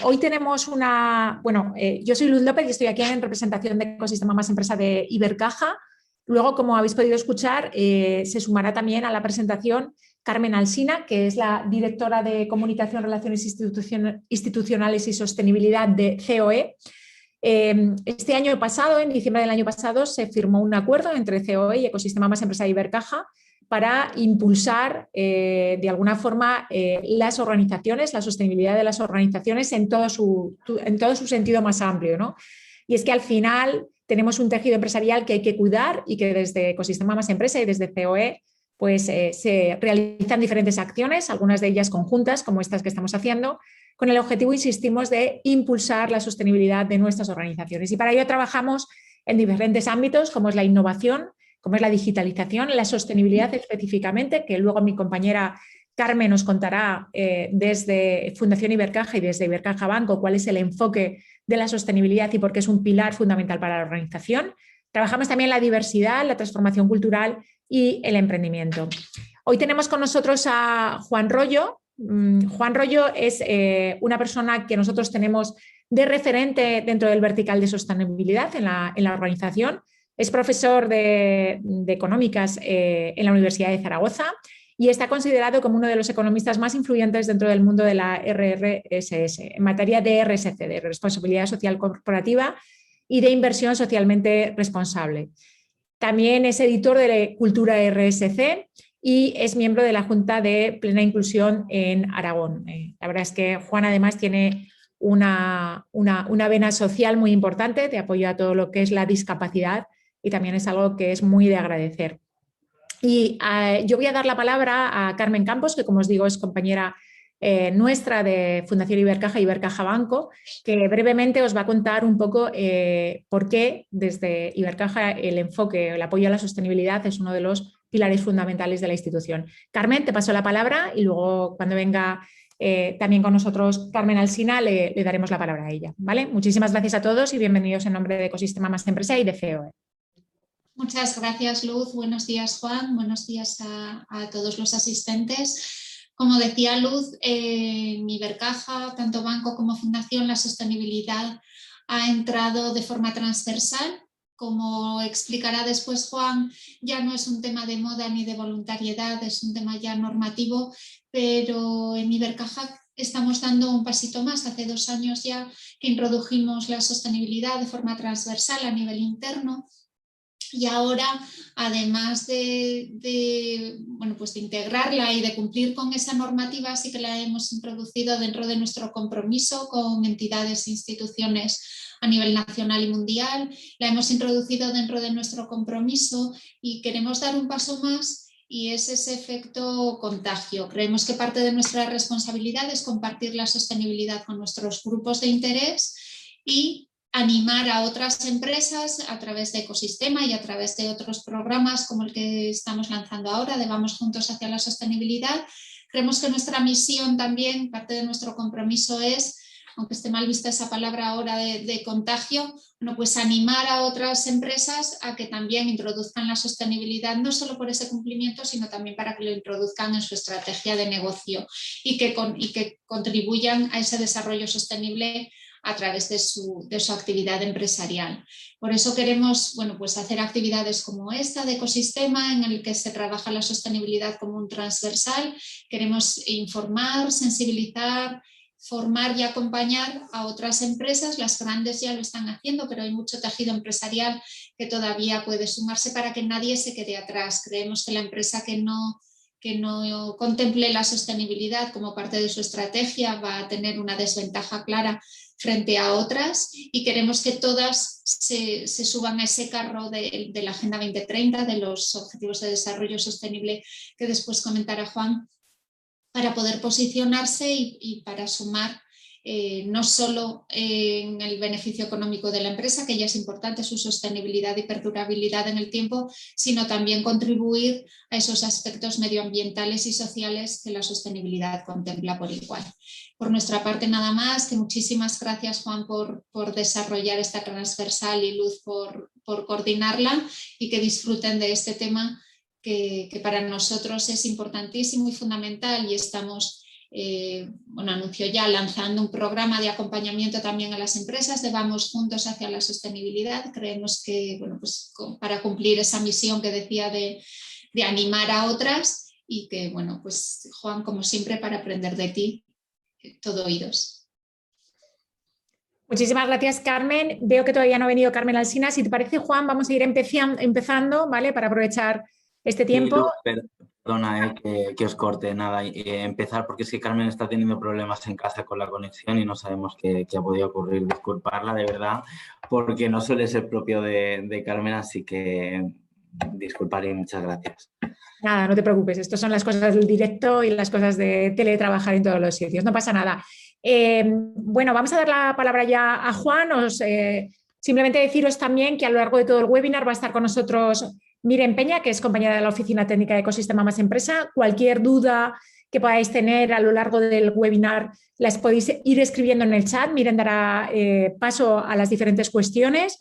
Hoy tenemos yo soy Luz López y estoy aquí en representación de Ecosistema Más Empresa de Ibercaja. Luego, como habéis podido escuchar, se sumará también a la presentación Carmen Alsina, que es la directora de Comunicación, Relaciones Institucionales y Sostenibilidad de COE. Este año pasado, en diciembre del año pasado, se firmó un acuerdo entre COE y Ecosistema Más Empresa de Ibercaja para impulsar de alguna forma las organizaciones, la sostenibilidad de las organizaciones en todo su sentido más amplio, ¿no? Y es que al final tenemos un tejido empresarial que hay que cuidar y que desde Ecosistema Más Empresa y desde COE pues, se realizan diferentes acciones, algunas de ellas conjuntas, como estas que estamos haciendo, con el objetivo, insistimos, de impulsar la sostenibilidad de nuestras organizaciones. Y para ello trabajamos en diferentes ámbitos, como es la innovación, como es la digitalización, la sostenibilidad específicamente, que luego mi compañera Carmen nos contará desde Fundación Ibercaja y desde Ibercaja Banco cuál es el enfoque de la sostenibilidad y por qué es un pilar fundamental para la organización. Trabajamos también la diversidad, la transformación cultural y el emprendimiento. Hoy tenemos con nosotros a Juan Rollo. Juan Rollo es una persona que nosotros tenemos de referente dentro del vertical de sostenibilidad en la organización. Es profesor de económicas en la Universidad de Zaragoza y está considerado como uno de los economistas más influyentes dentro del mundo de la RRSS en materia de RSC, de responsabilidad social corporativa y de inversión socialmente responsable. También es editor de Cultura RSC y es miembro de la Junta de Plena Inclusión en Aragón. La verdad es que Juan además tiene una vena social muy importante de apoyo a todo lo que es la discapacidad y también es algo que es muy de agradecer. Y yo voy a dar la palabra a Carmen Campos, que como os digo es compañera nuestra de Fundación Ibercaja y Ibercaja Banco, que brevemente os va a contar un poco por qué desde Ibercaja el enfoque, el apoyo a la sostenibilidad es uno de los pilares fundamentales de la institución. Carmen, te paso la palabra y luego cuando venga también con nosotros Carmen Alsina le daremos la palabra a ella. ¿Vale? Muchísimas gracias a todos y bienvenidos en nombre de Ecosistema Más Empresa y de COE. Muchas gracias, Luz. Buenos días, Juan. Buenos días a todos los asistentes. Como decía Luz, en Ibercaja, tanto banco como fundación, la sostenibilidad ha entrado de forma transversal. Como explicará después Juan, ya no es un tema de moda ni de voluntariedad, es un tema ya normativo, pero en Ibercaja estamos dando un pasito más. Hace 2 años ya que introdujimos la sostenibilidad de forma transversal a nivel interno. Y ahora, además de integrarla y de cumplir con esa normativa, sí que la hemos introducido dentro de nuestro compromiso con entidades e instituciones a nivel nacional y mundial. La hemos introducido dentro de nuestro compromiso y queremos dar un paso más, y es ese efecto contagio. Creemos que parte de nuestra responsabilidad es compartir la sostenibilidad con nuestros grupos de interés y animar a otras empresas a través de Ecosistema y a través de otros programas como el que estamos lanzando ahora de Vamos Juntos hacia la Sostenibilidad. Creemos que nuestra misión también, parte de nuestro compromiso es, aunque esté mal vista esa palabra ahora de contagio, pues animar a otras empresas a que también introduzcan la sostenibilidad, no solo por ese cumplimiento, sino también para que lo introduzcan en su estrategia de negocio y que contribuyan a ese desarrollo sostenible a través de su actividad empresarial. Por eso queremos hacer actividades como esta de Ecosistema, en el que se trabaja la sostenibilidad como un transversal. Queremos informar, sensibilizar, formar y acompañar a otras empresas. Las grandes ya lo están haciendo, pero hay mucho tejido empresarial que todavía puede sumarse para que nadie se quede atrás. Creemos que la empresa que no contemple la sostenibilidad como parte de su estrategia va a tener una desventaja clara frente a otras, y queremos que todas se suban a ese carro de la Agenda 2030, de los Objetivos de Desarrollo Sostenible que después comentará Juan, para poder posicionarse y para sumar no solo en el beneficio económico de la empresa, que ya es importante su sostenibilidad y perdurabilidad en el tiempo, sino también contribuir a esos aspectos medioambientales y sociales que la sostenibilidad contempla por igual. Por nuestra parte nada más, que muchísimas gracias, Juan, por desarrollar esta transversal, y Luz por coordinarla, y que disfruten de este tema que para nosotros es importantísimo y fundamental, y estamos bueno, anunció ya lanzando un programa de acompañamiento también a las empresas de Vamos Juntos hacia la Sostenibilidad. Creemos que, bueno, pues para cumplir esa misión que decía de animar a otras, y que, bueno, pues Juan, como siempre, para aprender de ti, todo oídos. Muchísimas gracias, Carmen. Veo que todavía no ha venido Carmen Alsina. Si te parece, Juan, vamos a ir empezando, ¿vale? Para aprovechar este tiempo. Sí, perdona que os corte, nada, empezar porque es que Carmen está teniendo problemas en casa con la conexión y no sabemos qué ha podido ocurrir. Disculparla, de verdad, porque no suele ser propio de Carmen, así que disculpar y muchas gracias. Nada, no te preocupes, estas son las cosas del directo y las cosas de teletrabajar en todos los sitios, no pasa nada. Bueno, vamos a dar la palabra ya a Juan. Simplemente deciros también que a lo largo de todo el webinar va a estar con nosotros Miren Peña, que es compañera de la Oficina Técnica de Ecosistema Más Empresa. Cualquier duda que podáis tener a lo largo del webinar las podéis ir escribiendo en el chat. Miren dará paso a las diferentes cuestiones.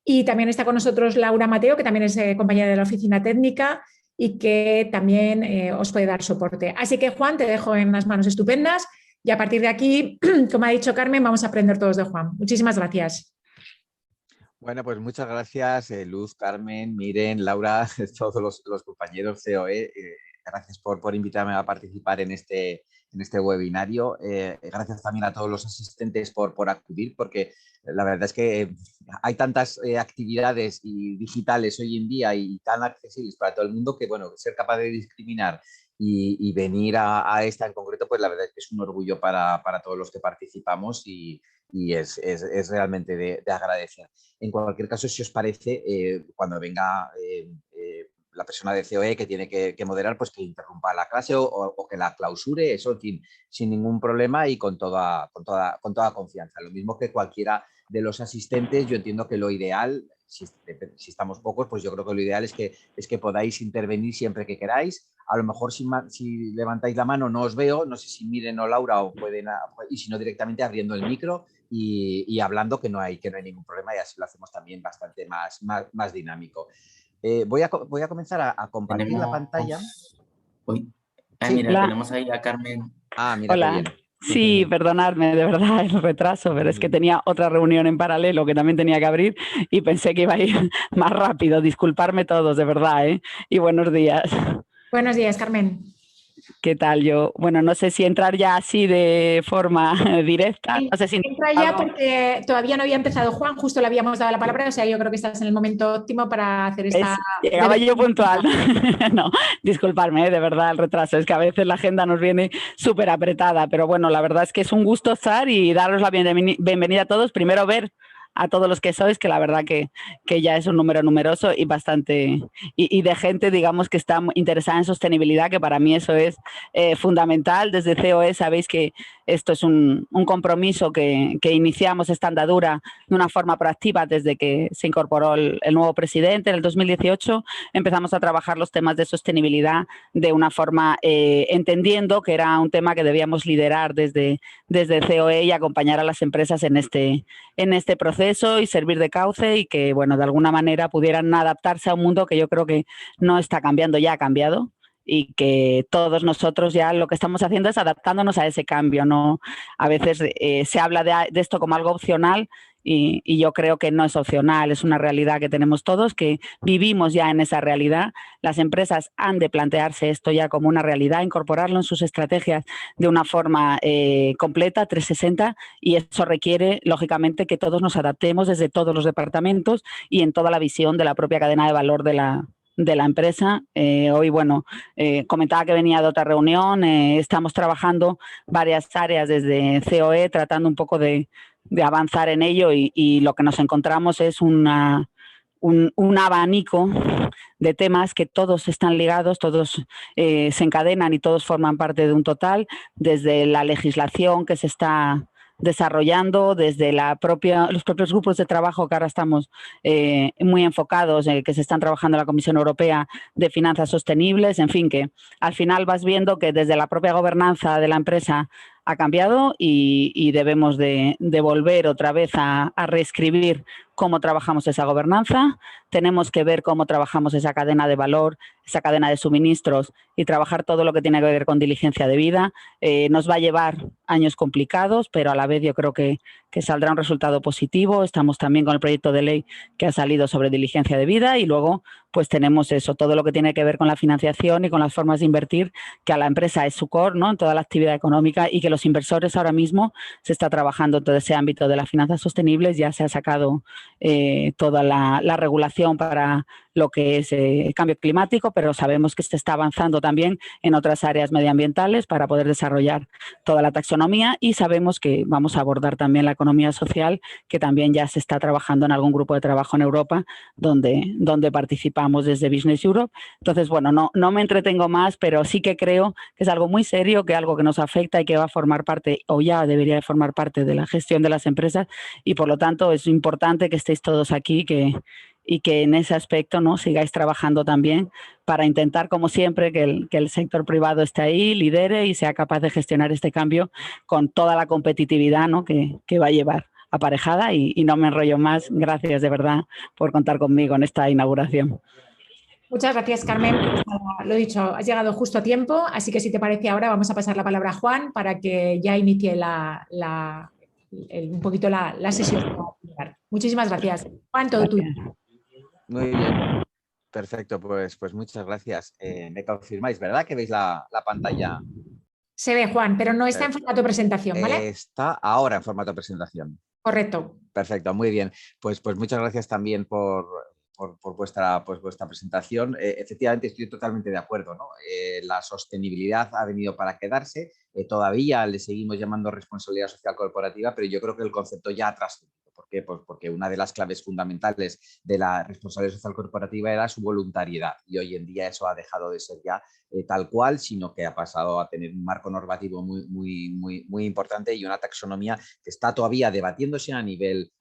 Y también está con nosotros Laura Mateo, que también es compañera de la Oficina Técnica y que también os puede dar soporte. Así que, Juan, te dejo en unas manos estupendas y a partir de aquí, como ha dicho Carmen, vamos a aprender todos de Juan. Muchísimas gracias. Bueno, pues muchas gracias, Luz, Carmen, Miren, Laura, todos los compañeros COE. Gracias por invitarme a participar en este webinario. Gracias también a todos los asistentes por acudir, porque la verdad es que hay tantas actividades digitales hoy en día y tan accesibles para todo el mundo que, bueno, ser capaz de discriminar y venir a esta en concreto, pues la verdad es que es un orgullo para todos los que participamos y es realmente de agradecer. En cualquier caso, si os parece, cuando venga la persona de COE que tiene que moderar, pues que interrumpa la clase o que la clausure, eso, en fin, sin ningún problema y con toda confianza. Lo mismo que cualquiera de los asistentes, yo entiendo que lo ideal, si estamos pocos, pues yo creo que lo ideal es que podáis intervenir siempre que queráis. A lo mejor si levantáis la mano no os veo, no sé si Miren o Laura o pueden, y si no directamente abriendo el micro y hablando, que no hay ningún problema, y así lo hacemos también bastante más dinámico. Voy a comenzar a compartir la pantalla. Uy. Sí, mira, tenemos ahí a Carmen. Mira, hola. qué bien. Sí, perdonadme de verdad el retraso, pero es que tenía otra reunión en paralelo que también tenía que abrir y pensé que iba a ir más rápido. Disculparme todos, de verdad, ¿eh? Y buenos días. Buenos días, Carmen. ¿Qué tal? Bueno, no sé si entrar ya así de forma directa. No sé si entra ya porque todavía no había empezado Juan, justo le habíamos dado la palabra, o sea, yo creo que estás en el momento óptimo para hacer esta... Llegaba yo puntual. No, disculparme, de verdad, el retraso. Es que a veces la agenda nos viene súper apretada, pero bueno, la verdad es que es un gusto estar y daros la bienvenida a todos. Primero ver a todos los que sois, que la verdad que ya es un número numeroso y bastante, y de gente, digamos, que está interesada en sostenibilidad, que para mí eso es fundamental. Desde COE sabéis que esto es un compromiso que iniciamos esta andadura de una forma proactiva desde que se incorporó el nuevo presidente en el 2018. Empezamos a trabajar los temas de sostenibilidad de una forma entendiendo que era un tema que debíamos liderar desde COE y acompañar a las empresas en este proceso y servir de cauce y que, bueno, de alguna manera pudieran adaptarse a un mundo que yo creo que no está cambiando, ya ha cambiado, y que todos nosotros ya lo que estamos haciendo es adaptándonos a ese cambio, ¿no? A veces se habla de esto como algo opcional y yo creo que no es opcional, es una realidad que tenemos todos, que vivimos ya en esa realidad. Las empresas han de plantearse esto ya como una realidad, incorporarlo en sus estrategias de una forma completa, 360, y eso requiere, lógicamente, que todos nos adaptemos desde todos los departamentos y en toda la visión de la propia cadena de valor de la empresa. Hoy, bueno, comentaba que venía de otra reunión, estamos trabajando varias áreas desde COE, tratando un poco de avanzar en ello y lo que nos encontramos es un abanico de temas que todos están ligados, todos se encadenan y todos forman parte de un total, desde la legislación que se está desarrollando, desde los propios grupos de trabajo que ahora estamos muy enfocados, que se están trabajando en la Comisión Europea de Finanzas Sostenibles, en fin, que al final vas viendo que desde la propia gobernanza de la empresa ha cambiado y debemos de volver otra vez a reescribir cómo trabajamos esa gobernanza, tenemos que ver cómo trabajamos esa cadena de valor, esa cadena de suministros y trabajar todo lo que tiene que ver con diligencia de vida. Nos va a llevar años complicados, pero a la vez yo creo que saldrá un resultado positivo. Estamos también con el proyecto de ley que ha salido sobre diligencia de vida y luego pues tenemos eso, todo lo que tiene que ver con la financiación y con las formas de invertir, que a la empresa es su core, ¿no?, en toda la actividad económica, y que los inversores ahora mismo se está trabajando en todo ese ámbito de las finanzas sostenibles. Ya se ha sacado toda la regulación para lo que es cambio climático, pero sabemos que se está avanzando también en otras áreas medioambientales para poder desarrollar toda la taxonomía, y sabemos que vamos a abordar también la economía social, que también ya se está trabajando en algún grupo de trabajo en Europa donde participamos desde Business Europe. Entonces, bueno, no me entretengo más, pero sí que creo que es algo muy serio, que algo que nos afecta y que va a formar parte, o ya debería de formar parte, de la gestión de las empresas, y por lo tanto es importante que estéis todos aquí y que en ese aspecto, ¿no?, sigáis trabajando también para intentar, como siempre, que el sector privado esté ahí, lidere y sea capaz de gestionar este cambio con toda la competitividad, ¿no?, que va a llevar aparejada. Y no me enrollo más. Gracias de verdad por contar conmigo en esta inauguración. Muchas gracias, Carmen. Lo dicho, has llegado justo a tiempo, así que si te parece ahora vamos a pasar la palabra a Juan para que ya inicie un poquito la sesión. Muchísimas gracias. Juan, todo tuyo. Muy bien, perfecto, pues muchas gracias. Me confirmáis, ¿verdad?, que veis la pantalla. Se ve, Juan, pero no está en formato presentación, ¿vale? Está ahora en formato presentación. Correcto. Perfecto, muy bien. Pues muchas gracias también por vuestra presentación. Efectivamente, estoy totalmente de acuerdo, ¿no? La sostenibilidad ha venido para quedarse. Todavía le seguimos llamando responsabilidad social corporativa, pero yo creo que el concepto ya ha trascendido. ¿Por qué? Pues porque una de las claves fundamentales de la responsabilidad social corporativa era su voluntariedad, y hoy en día eso ha dejado de ser ya tal cual, sino que ha pasado a tener un marco normativo muy importante y una taxonomía que está todavía debatiéndose a nivel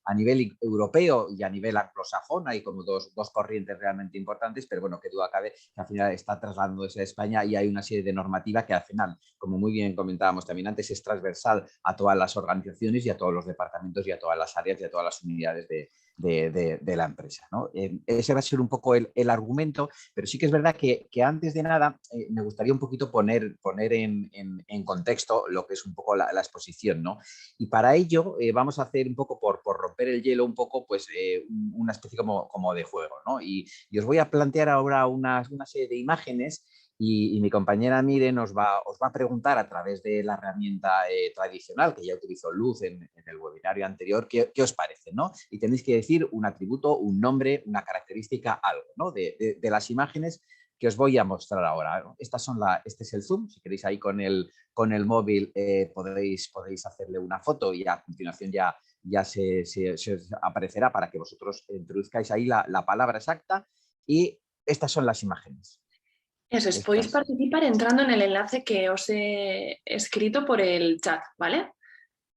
europeo y a nivel anglosajón. Hay como dos corrientes realmente importantes, pero bueno, que duda cabe que al final está trasladándose a España, y hay una serie de normativa que al final, como muy bien comentábamos también antes, es transversal a todas las organizaciones y a todos los departamentos y a todas las áreas y a todas las unidades de la empresa, ¿no? Ese va a ser un poco el argumento, pero sí que es verdad que antes de nada me gustaría un poquito poner en contexto lo que es un poco la exposición, ¿no? Y para ello vamos a hacer un poco, por romper el hielo un poco, pues una especie como de juego, ¿no? Y os voy a plantear ahora una serie de imágenes, y mi compañera Miren os va a preguntar a través de la herramienta tradicional que ya utilizó Luz en el webinario anterior, ¿qué os parece, ¿no? Y tenéis que decir un atributo, un nombre, una característica, algo, ¿no?, de las imágenes que os voy a mostrar ahora. Este es el zoom. Si queréis ahí con el móvil podéis hacerle una foto, y a continuación ya se aparecerá para que vosotros introduzcáis ahí la palabra exacta, y estas son las imágenes. Eso es, podéis participar entrando en el enlace que os he escrito por el chat, ¿vale?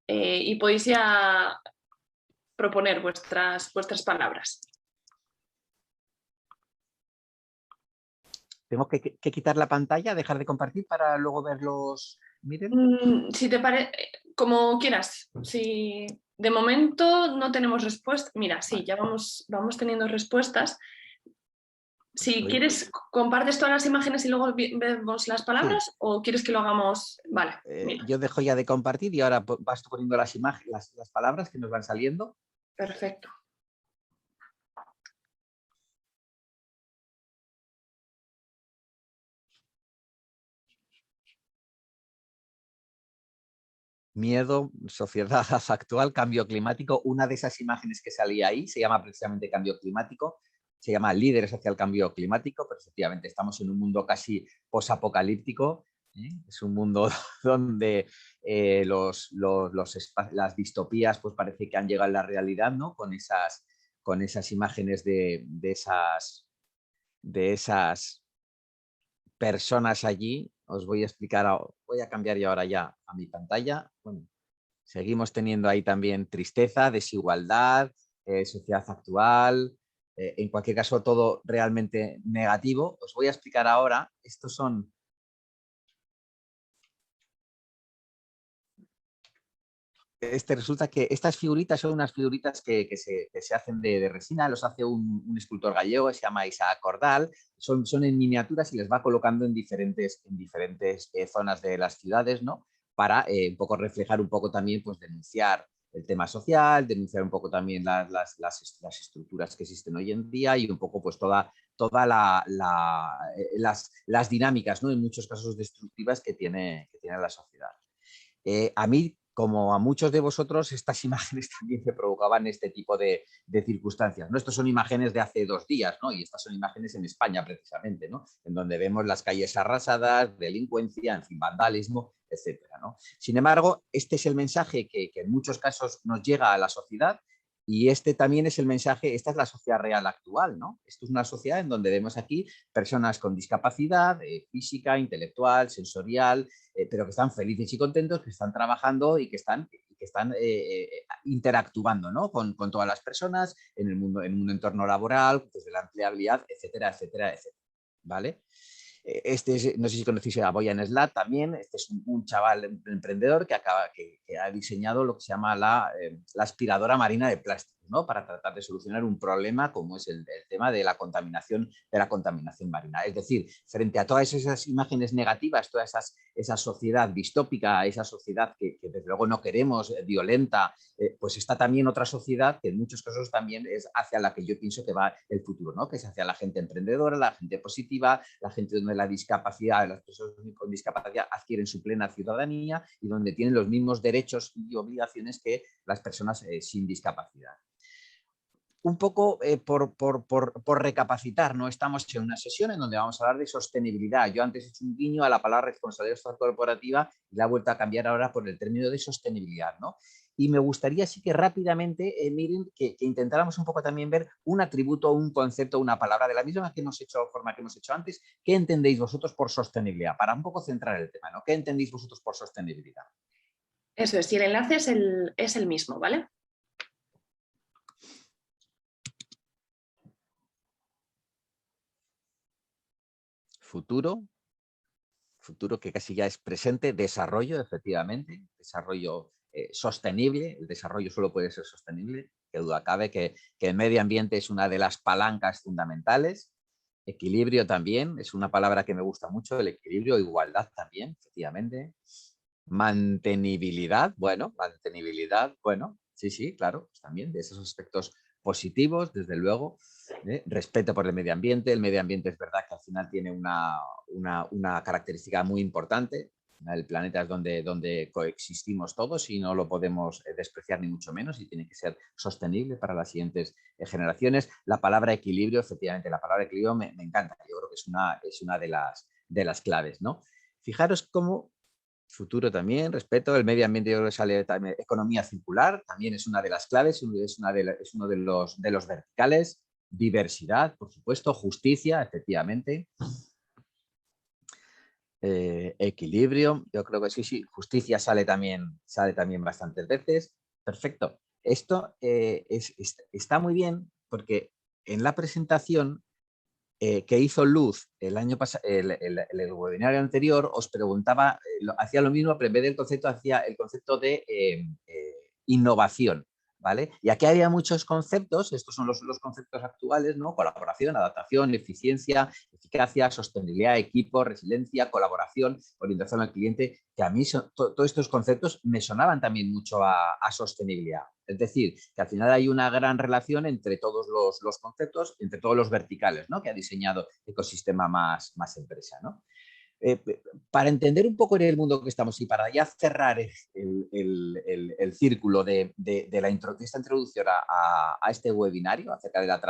Y podéis ya proponer vuestras palabras. ¿Tengo que quitar la pantalla, dejar de compartir para luego verlos? Miren. Si te parece, como quieras. Si de momento no tenemos respuesta, mira, sí, ya vamos teniendo respuestas. Si quieres, compartes todas las imágenes y luego vemos las palabras, sí. ¿O quieres que lo hagamos? Vale. Yo dejo ya de compartir y ahora vas poniendo las palabras que nos van saliendo. Perfecto. Miedo, sociedad actual, cambio climático. Una de esas imágenes que salía ahí se llama precisamente cambio climático. Se llama Líderes hacia el cambio climático, pero efectivamente estamos en un mundo casi posapocalíptico. Es un mundo donde las distopías pues parece que han llegado a la realidad, ¿no? Con esas imágenes de esas personas allí. Os voy a explicar, voy a cambiar yo ahora ya a mi pantalla. Bueno, seguimos teniendo ahí también tristeza, desigualdad, sociedad actual. En cualquier caso, todo realmente negativo. Os voy a explicar ahora, estos son... resulta que estas figuritas son unas figuritas que se hacen de resina, los hace un escultor gallego que se llama Isaac Cordal, son en miniaturas y les va colocando en diferentes zonas de las ciudades, ¿no? Para un poco reflejar un poco también, pues denunciar el tema social, denunciar un poco también las estructuras que existen hoy en día y un poco pues todas las dinámicas, ¿no? En muchos casos destructivas que tiene la sociedad. A mí, como a muchos de vosotros, estas imágenes también me provocaban este tipo de circunstancias, ¿no? Estos son imágenes de hace 2 días, ¿no? Y estas son imágenes en España, precisamente, ¿no? En donde vemos las calles arrasadas, delincuencia, en fin, vandalismo, etcétera, ¿no? Sin embargo, este es el mensaje que en muchos casos nos llega a la sociedad y este también es el mensaje, esta es la sociedad real actual, ¿no? Esto es una sociedad en donde vemos aquí personas con discapacidad física, intelectual, sensorial, pero que están felices y contentos, que están trabajando y que están interactuando, ¿no? con todas las personas en el mundo, en un entorno laboral, desde la empleabilidad, etcétera, etcétera, etcétera. ¿Vale? No sé si conocéis a Boyan Slat también. Este es un chaval emprendedor que ha diseñado lo que se llama la aspiradora marina de plástico, ¿no? Para tratar de solucionar un problema como es el tema de la contaminación marina. Es decir, frente a todas esas imágenes negativas, toda esa sociedad distópica, esa sociedad que desde luego no queremos, violenta, pues está también otra sociedad que en muchos casos también es hacia la que yo pienso que va el futuro, ¿no? Que es hacia la gente emprendedora, la gente positiva, la gente donde la discapacidad, las personas con discapacidad adquieren su plena ciudadanía y donde tienen los mismos derechos y obligaciones que las personas sin discapacidad. Un poco por recapacitar, ¿no? Estamos en una sesión en donde vamos a hablar de sostenibilidad. Yo antes he hecho un guiño a la palabra responsabilidad social corporativa y la he vuelto a cambiar ahora por el término de sostenibilidad, ¿no? Y me gustaría sí que rápidamente, miren, que intentáramos un poco también ver un atributo, un concepto, una palabra de la misma forma que hemos hecho antes. ¿Qué entendéis vosotros por sostenibilidad? Para un poco centrar el tema, ¿no? ¿Qué entendéis vosotros por sostenibilidad? Eso es, y el enlace es el mismo, ¿vale? Futuro que casi ya es presente, desarrollo, efectivamente, desarrollo sostenible, el desarrollo solo puede ser sostenible, que duda cabe que el medio ambiente es una de las palancas fundamentales, equilibrio también, es una palabra que me gusta mucho, el equilibrio, igualdad también, efectivamente, mantenibilidad, bueno, sí, claro, pues también de esos aspectos positivos, desde luego, respeto por el medio ambiente es verdad que al final tiene una característica muy importante, el planeta es donde coexistimos todos y no lo podemos despreciar ni mucho menos y tiene que ser sostenible para las siguientes generaciones. La palabra equilibrio, efectivamente, la palabra equilibrio me encanta, yo creo que es una de las claves, ¿no? Fijaros cómo futuro también, respeto, el medio ambiente, yo creo que sale también, economía circular, también es una de las claves, es uno de los verticales, diversidad, por supuesto, justicia, efectivamente, equilibrio, yo creo que sí, justicia sale también bastantes veces, perfecto. Esto está muy bien porque en la presentación que hizo Luz el año pasado, el webinario anterior, os preguntaba, hacía lo mismo, pero en vez del concepto, hacía el concepto de innovación, ¿vale? Y aquí había muchos conceptos, estos son los conceptos actuales, ¿no? Colaboración, adaptación, eficiencia, eficacia, sostenibilidad, equipo, resiliencia, colaboración, orientación al cliente, que a mí todos estos conceptos me sonaban también mucho a sostenibilidad. Es decir, que al final hay una gran relación entre todos los conceptos, entre todos los verticales, ¿no? Que ha diseñado Ecosistema más Empresa, ¿no? Para entender un poco en el mundo que estamos y para ya cerrar el círculo de esta introducción a este webinario acerca de la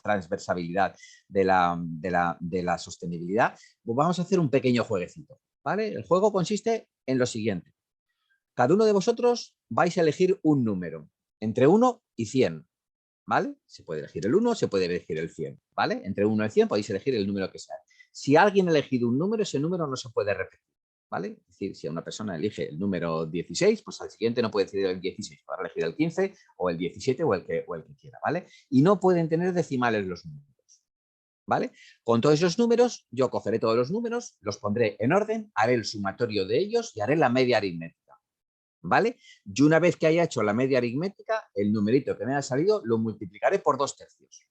transversabilidad de la sostenibilidad, pues vamos a hacer un pequeño jueguecito, ¿vale? El juego consiste en lo siguiente. Cada uno de vosotros vais a elegir un número, entre 1 y 100, ¿vale? Se puede elegir el 1, se puede elegir el 100, ¿vale? Entre 1 y 100 podéis elegir el número que sea. Si alguien ha elegido un número, ese número no se puede repetir, ¿vale? Es decir, si una persona elige el número 16, pues al siguiente no puede decir el 16, podrá elegir el 15 o el 17 o el que quiera, ¿vale? Y no pueden tener decimales los números, ¿vale? Con todos esos números, yo cogeré todos los números, los pondré en orden, haré el sumatorio de ellos y haré la media aritmética. ¿vale? Y una vez que haya hecho la media aritmética, el numerito que me ha salido lo multiplicaré por 2/3,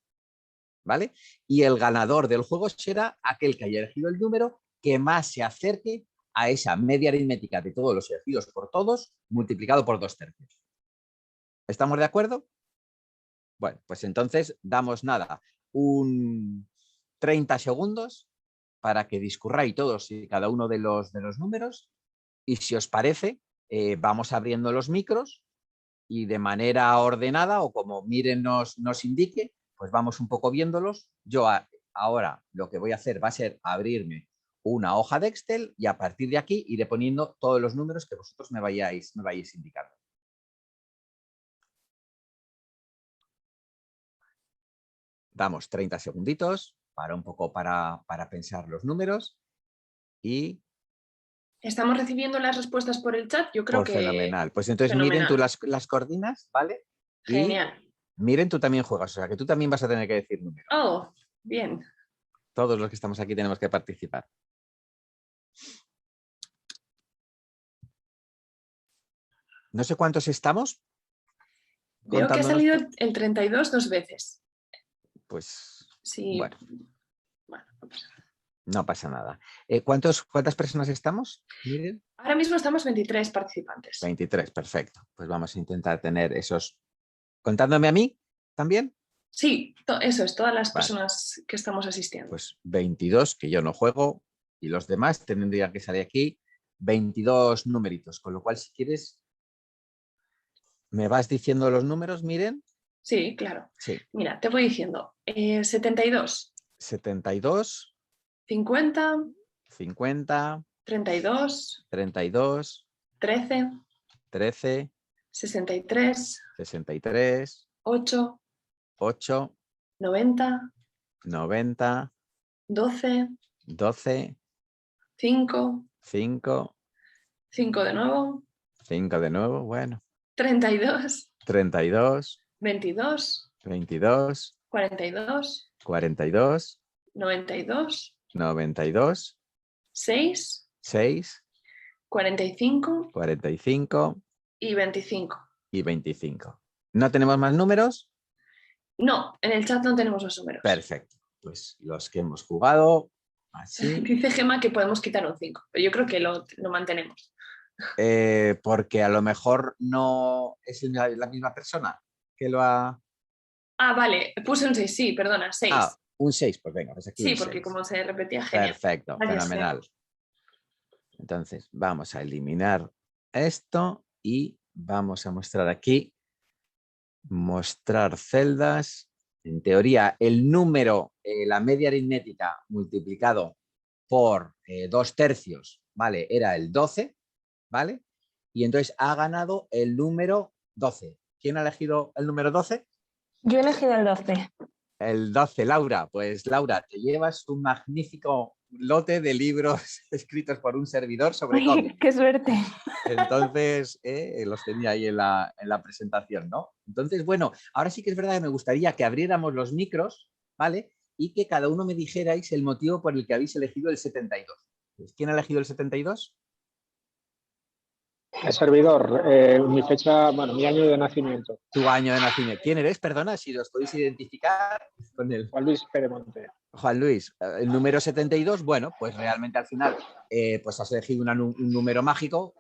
¿vale? Y el ganador del juego será aquel que haya elegido el número que más se acerque a esa media aritmética de todos los elegidos por todos multiplicado por 2/3. ¿Estamos de acuerdo? Bueno, pues entonces damos nada, un 30 segundos para que discurráis todos y cada uno de los números, y si os parece, vamos abriendo los micros y de manera ordenada o como Miren nos indique, pues vamos un poco viéndolos. Yo ahora lo que voy a hacer va a ser abrirme una hoja de Excel y a partir de aquí iré poniendo todos los números que vosotros me vayáis indicando. Damos 30 segunditos para un poco para pensar los números y... ¿Estamos recibiendo las respuestas por el chat? Yo creo que... Fenomenal. Pues entonces fenomenal. Miren, tú las coordinas, ¿vale? Genial. Y Miren, tú también juegas, o sea que tú también vas a tener que decir números. Oh, bien. Todos los que estamos aquí tenemos que participar. No sé cuántos estamos. Veo que ha salido el 32 2 veces. Pues Sí. bueno, Bueno, no pasa nada. no pasa nada. ¿Cuántas personas estamos? Miren. Ahora mismo estamos 23 participantes. 23, perfecto. Pues vamos a intentar tener esos... ¿Contándome a mí también? Sí, eso es, todas las personas que estamos asistiendo. Pues 22, que yo no juego, y los demás tendrían que salir aquí 22 numeritos, con lo cual si quieres, ¿me vas diciendo los números, Miren? Sí, claro. Sí. Mira, te voy diciendo 72. 72. 50. 50. 32. 32. 13. 13. 63. 63. 8. 8. 90. 90. 12. 12. 5. 5. 5 de nuevo. 5 de nuevo, bueno. 32. 32. 22. 22. 42. 42. 92. 92. 6. 6. 45. 45. Y 25. Y 25. ¿No tenemos más números? No, en el chat no tenemos los números. Perfecto. Pues los que hemos jugado, así. Dice Gemma que podemos quitar un 5, pero yo creo que lo mantenemos. Porque a lo mejor no es la misma persona que lo ha... Ah, vale, puse un 6, sí, perdona, 6. Ah, un 6, pues venga, pues aquí sí, un porque 6. como se repetía, genial. Perfecto, Gracias, fenomenal. Entonces, vamos a eliminar esto y vamos a mostrar aquí, mostrar celdas. En teoría, el número, la media aritmética multiplicado por 2/3, ¿vale? Era el 12, ¿vale? Y entonces ha ganado el número 12. ¿Quién ha elegido el número 12? Yo he elegido el 12. El 12, Laura. Pues Laura, te llevas un magnífico lote de libros escritos por un servidor sobre cómics. ¡Qué suerte! Entonces, los tenía ahí en la presentación, ¿no? Entonces, bueno, ahora sí que es verdad que me gustaría que abriéramos los micros, ¿vale? Y que cada uno me dijerais el motivo por el que habéis elegido el 72. ¿Quién ha elegido el 72? El servidor, mi fecha, bueno, mi año de nacimiento. Tu año de nacimiento. ¿Quién eres? Perdona, si los podéis identificar con él. Juan Luis Peremonte. Juan Luis, el número 72, bueno, pues realmente al final pues has elegido un número mágico,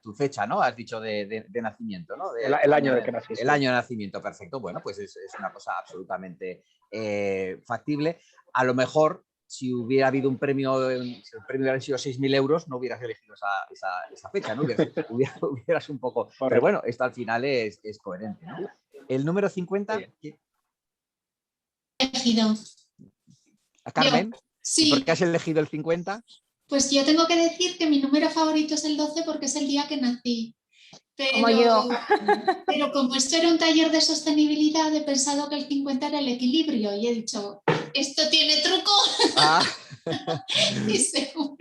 tu fecha, ¿no? Has dicho de nacimiento, ¿no? El año de que nací. El año de nacimiento, perfecto. Bueno, pues es una cosa absolutamente factible. A lo mejor, si hubiera habido un premio, si el premio hubiera sido 6.000 euros, no hubieras elegido esa fecha, ¿no? Hubieras un poco... Correcto. Pero bueno, esto al final es coherente, ¿no? El número 50... Elegido. ¿A Carmen? Yo, sí. ¿Por qué has elegido el 50? Pues yo tengo que decir que mi número favorito es el 12 porque es el día que nací. Como yo. Pero como esto era un taller de sostenibilidad, he pensado que el 50 era el equilibrio y he dicho, ¿esto tiene truco? Ah. Y seguro.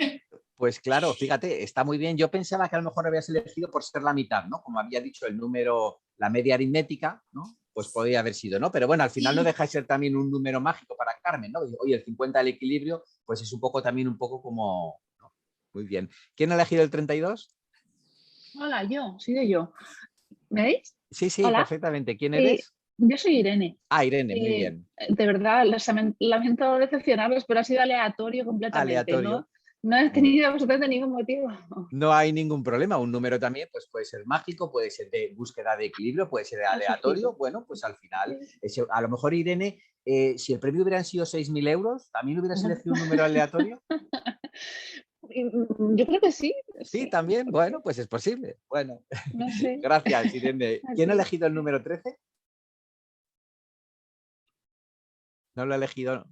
Pues claro, fíjate, está muy bien. Yo pensaba que a lo mejor habías elegido por ser la mitad, ¿no? Como había dicho el número, la media aritmética, ¿no? Pues podría haber sido, ¿no? Pero bueno, al final no deja de ser también un número mágico para Carmen, ¿no? Oye, el 50 del equilibrio, pues es un poco también un poco como... ¿no? Muy bien. ¿Quién ha elegido el 32? Hola, soy yo. ¿Me veis? Sí, sí, Hola. perfectamente. ¿Quién eres? Yo soy Irene. Ah, Irene, muy bien. De verdad, lamento decepcionaros, pero ha sido aleatorio completamente. Aleatorio. No he tenido absolutamente ningún motivo. No hay ningún problema. Un número también pues, puede ser mágico, puede ser de búsqueda de equilibrio, puede ser aleatorio. Bueno, pues al final, a lo mejor Irene, si el premio hubieran sido 6.000 euros, ¿también hubieras elegido un número aleatorio? Yo creo que sí. Sí, también. Bueno, pues es posible. Bueno, no sé. Gracias, Irene. ¿Quién ha elegido el número 13? No lo ha elegido.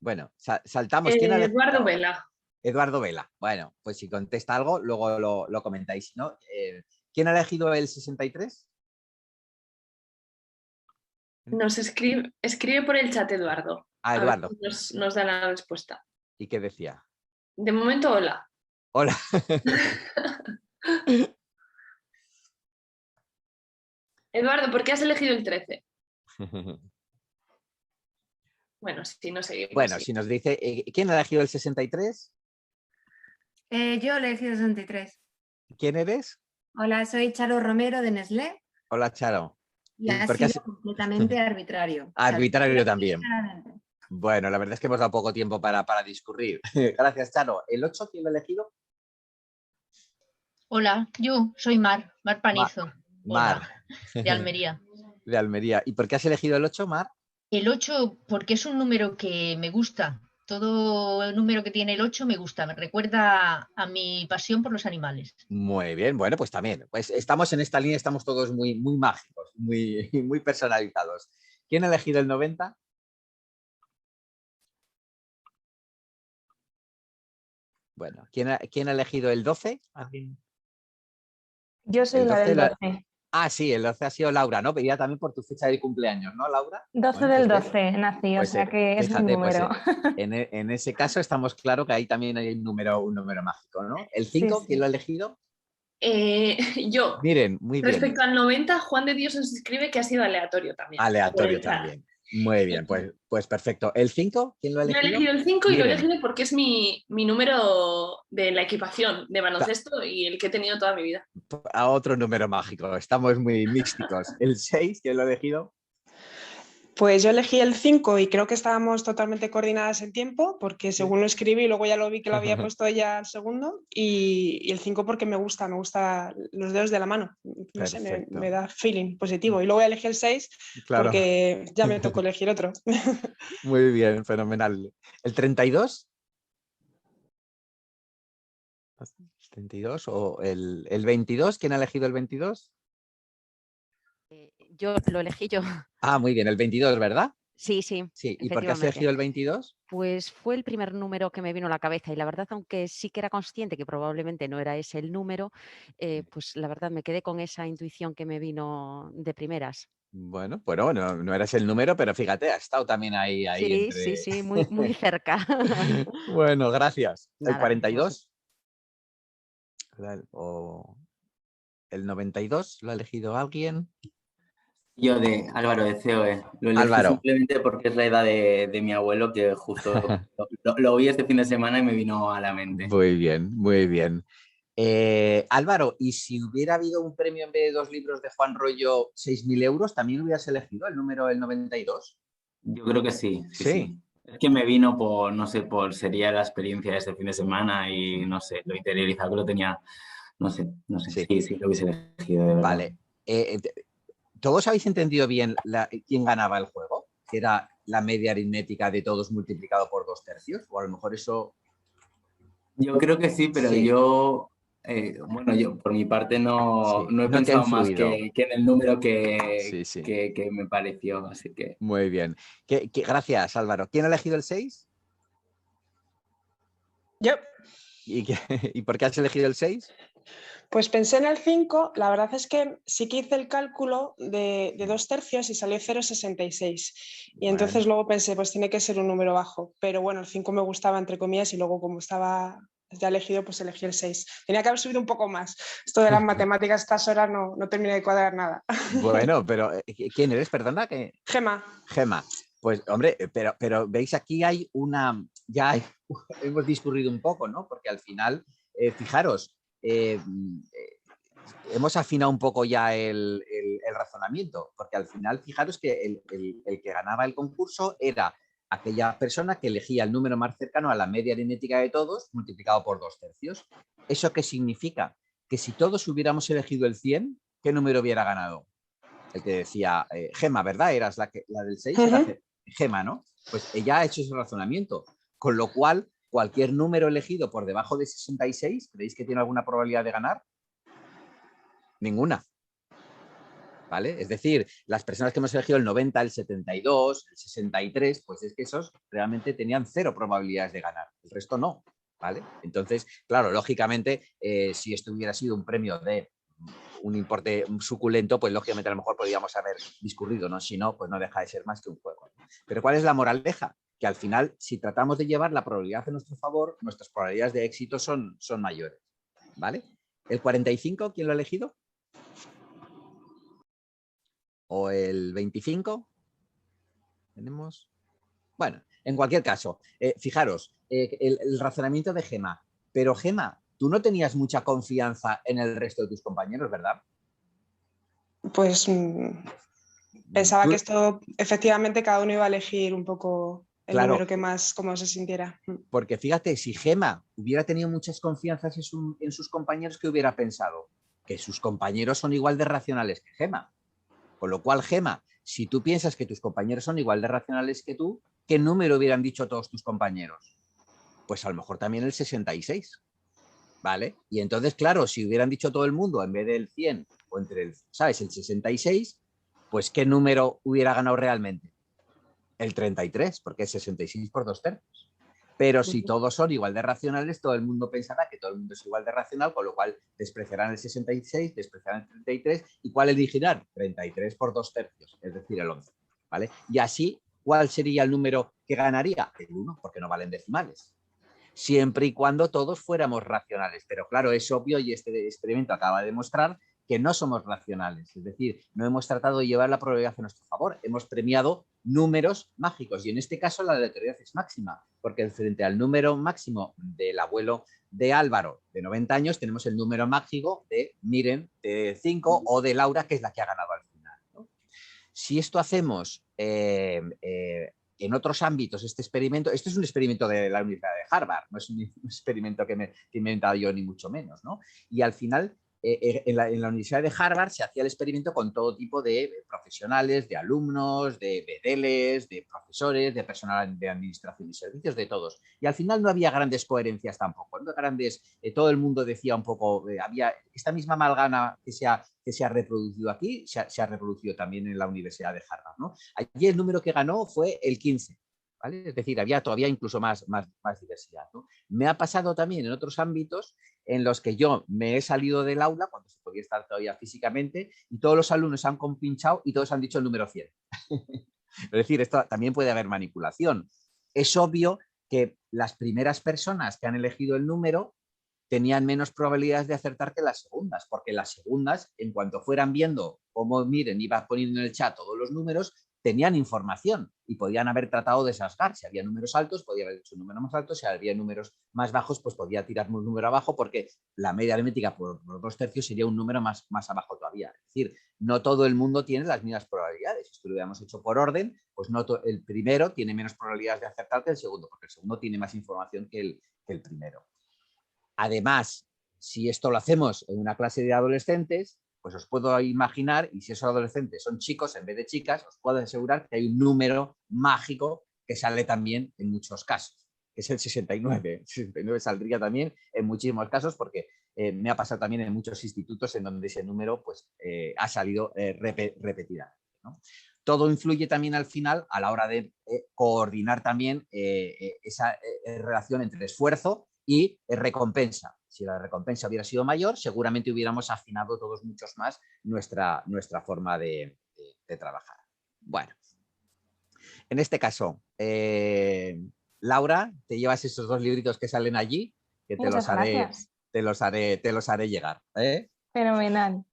Bueno, saltamos. ¿Quién ha elegido? Eduardo Vela. Eduardo Vela. Bueno, pues si contesta algo, luego lo comentáis. ¿No? ¿Quién ha elegido el 63? Nos escribe por el chat Eduardo. Eduardo. Nos da la respuesta. ¿Y qué decía? De momento, hola. Hola. Eduardo, ¿por qué has elegido el 13? Bueno, si no seguimos. Bueno, si nos dice, ¿quién ha elegido el 63? Yo he elegido el 63. ¿Quién eres? Hola, soy Charo Romero de Nestlé. Hola, Charo. Y ha sido completamente arbitrario. Arbitrario también. Bueno, la verdad es que hemos dado poco tiempo para discurrir. Gracias, Charo. ¿El 8 quién lo ha elegido? Hola, yo soy Mar Panizo. Mar. De Almería. De Almería. ¿Y por qué has elegido el 8, Mar? El 8 porque es un número que me gusta. Todo el número que tiene el 8 me gusta. Me recuerda a mi pasión por los animales. Muy bien. Bueno, pues también. Pues estamos en esta línea, estamos todos muy, muy mágicos, muy personalizados. ¿Quién ha elegido el 90? Bueno, ¿quién ha elegido el 12? ¿Alguien? Yo soy la del 12. Ah, sí, el 12 ha sido Laura, ¿no? Pedía también por tu fecha de cumpleaños, ¿no, Laura? 12 bueno, del pues 12 nací, pues, o sea que es mi número. Pues, en ese caso estamos claro que ahí también hay un número mágico, ¿no? ¿El 5 quién lo ha elegido? Yo. Miren, muy bien. Respecto al 90, Juan de Dios nos escribe que ha sido aleatorio también. Aleatorio también. Muy bien, pues perfecto. ¿El 5? ¿Quién lo ha elegido? Yo he elegido el 5 y lo he elegido porque es mi número de la equipación de baloncesto y el que he tenido toda mi vida. A otro número mágico, estamos muy místicos. ¿El 6 quién lo ha elegido? Pues yo elegí el 5 y creo que estábamos totalmente coordinadas en tiempo, porque según lo escribí, luego ya lo vi que lo había puesto ella al segundo, y el 5 porque me gusta los dedos de la mano, no sé, me da feeling positivo. Y luego elegí el 6 porque ya me tocó elegir otro. Muy bien, fenomenal. ¿El 32? ¿El 32 o el 22? ¿Quién ha elegido el 22? Yo lo elegí yo. Ah, muy bien, el 22, ¿verdad? Sí, sí. ¿Y por qué has elegido el 22? Pues fue el primer número que me vino a la cabeza y la verdad, aunque sí que era consciente que probablemente no era ese el número, pues la verdad me quedé con esa intuición que me vino de primeras. Bueno, no eras el número, pero fíjate, has estado también ahí Sí, entre... sí, muy cerca. Bueno, gracias. Nada, ¿El 42? ¿O el 92? ¿Lo ha elegido alguien? Yo Álvaro, de COE. Lo elegí simplemente porque es la edad de mi abuelo, que justo lo vi este fin de semana y me vino a la mente. Muy bien, muy bien. Álvaro, ¿y si hubiera habido un premio en vez de 2 libros de Juan Rollo, 6.000 euros, también hubieras elegido el número del 92? Yo creo que sí. Sí. Es que me vino sería la experiencia de este fin de semana y no sé, lo interiorizado que lo tenía, no sé, sí lo hubiese elegido, de verdad. Vale. ¿Todos habéis entendido bien quién ganaba el juego? ¿Que era la media aritmética de todos multiplicado por 2/3? O a lo mejor eso... Yo creo que sí, pero yo por mi parte no he pensado más que en el número que me pareció, así que... Muy bien. Gracias, Álvaro. ¿Quién ha elegido el 6? Yo. ¿Y por qué has elegido el 6? Pues pensé en el 5, la verdad es que sí que hice el cálculo de 2/3 y salió 0,66. Y entonces luego pensé, pues tiene que ser un número bajo. Pero bueno, el 5 me gustaba, entre comillas, y luego como estaba ya elegido, pues elegí el 6. Tenía que haber subido un poco más. Esto de las matemáticas a estas horas no termina de cuadrar nada. Bueno, pero ¿quién eres? Perdona. Gema. Pues hombre, pero veis, aquí hay hemos discurrido un poco, ¿no? Porque al final, fijaros, hemos afinado un poco ya el razonamiento, porque al final, fijaros que el que ganaba el concurso era aquella persona que elegía el número más cercano a la media aritmética de todos, multiplicado por 2/3. ¿Eso qué significa? Que si todos hubiéramos elegido el 100, ¿qué número hubiera ganado? El que decía Gema, ¿verdad? Eras la del 6, era Gema, ¿no? Pues ella ha hecho ese razonamiento, con lo cual cualquier número elegido por debajo de 66, ¿creéis que tiene alguna probabilidad de ganar? Ninguna. ¿Vale? Es decir, las personas que hemos elegido el 90, el 72, el 63, pues es que esos realmente tenían 0 probabilidades de ganar. El resto no. ¿Vale? Entonces, claro, lógicamente, si esto hubiera sido un premio de un importe suculento, pues lógicamente a lo mejor podríamos haber discurrido, ¿no? Si no, pues no deja de ser más que un juego. Pero ¿cuál es la moraleja? Que al final, si tratamos de llevar la probabilidad a nuestro favor, nuestras probabilidades de éxito son mayores. ¿Vale? ¿El 45, quién lo ha elegido? ¿O el 25? ¿Tenemos? Bueno, en cualquier caso, fijaros, el razonamiento de Gema. Pero Gema, tú no tenías mucha confianza en el resto de tus compañeros, ¿verdad? Pues pensaba que esto, efectivamente, cada uno iba a elegir un poco el número que más como se sintiera. Porque fíjate, si Gema hubiera tenido muchas confianzas en sus compañeros, ¿qué hubiera pensado? Que sus compañeros son igual de racionales que Gema. Con lo cual, Gema, si tú piensas que tus compañeros son igual de racionales que tú, ¿qué número hubieran dicho todos tus compañeros? Pues a lo mejor también el 66, ¿vale? Y entonces, claro, si hubieran dicho todo el mundo en vez del 100 o entre el 66, pues ¿qué número hubiera ganado realmente? El 33, porque es 66 por 2/3. Pero si todos son igual de racionales, todo el mundo pensará que todo el mundo es igual de racional, con lo cual despreciarán el 66, despreciarán el 33, ¿y cuál elegirán? 33 por 2/3, es decir, el 11, ¿vale? Y así, ¿cuál sería el número que ganaría? El 1, porque no valen decimales. Siempre y cuando todos fuéramos racionales. Pero claro, es obvio, y este experimento acaba de demostrar que no somos racionales. Es decir, no hemos tratado de llevar la probabilidad a nuestro favor. Hemos premiado números mágicos. Y en este caso la aleatoriedad es máxima, porque frente al número máximo del abuelo de Álvaro, de 90 años, tenemos el número mágico de Miren, de 5, o de Laura, que es la que ha ganado al final, ¿no? Si esto hacemos en otros ámbitos, este experimento, esto es un experimento de la Universidad de Harvard, no es un experimento que me he inventado yo, ni mucho menos, ¿no? Y al final, en la Universidad de Harvard se hacía el experimento con todo tipo de profesionales, de alumnos, de bedeles, de profesores, de personal de administración y servicios, de todos. Y al final no había grandes coherencias tampoco, no grandes, todo el mundo decía un poco, había esta misma amalgama que se ha reproducido aquí, se ha reproducido también en la Universidad de Harvard, ¿no? Allí el número que ganó fue el 15. ¿Vale? Es decir, había todavía incluso más diversidad, ¿no? Me ha pasado también en otros ámbitos en los que yo me he salido del aula, cuando se podía estar todavía físicamente, y todos los alumnos han compinchado y todos han dicho el número 100. Es decir, esto también puede haber manipulación. Es obvio que las primeras personas que han elegido el número tenían menos probabilidades de acertar que las segundas, porque las segundas, en cuanto fueran viendo cómo Miren iba poniendo en el chat todos los números, tenían información y podían haber tratado de sesgar. Si había números altos, podía haber hecho un número más alto. Si había números más bajos, pues podía tirar un número abajo, porque la media aritmética por 2/3 sería un número más abajo todavía. Es decir, no todo el mundo tiene las mismas probabilidades. Si esto lo hubiéramos hecho por orden, pues no el primero tiene menos probabilidades de acertar que el segundo, porque el segundo tiene más información que el primero. Además, si esto lo hacemos en una clase de adolescentes, pues os puedo imaginar, y si esos adolescentes son chicos en vez de chicas, os puedo asegurar que hay un número mágico que sale también en muchos casos, que es el 69. El 69 saldría también en muchísimos casos, porque me ha pasado también en muchos institutos en donde ese número pues, ha salido repetidamente, ¿no? Todo influye también al final a la hora de coordinar también esa relación entre esfuerzo y recompensa. Si la recompensa hubiera sido mayor, seguramente hubiéramos afinado todos muchos más nuestra forma de trabajar. Bueno, en este caso, Laura, te llevas esos 2 libritos que salen allí, que te los haré llegar. Fenomenal.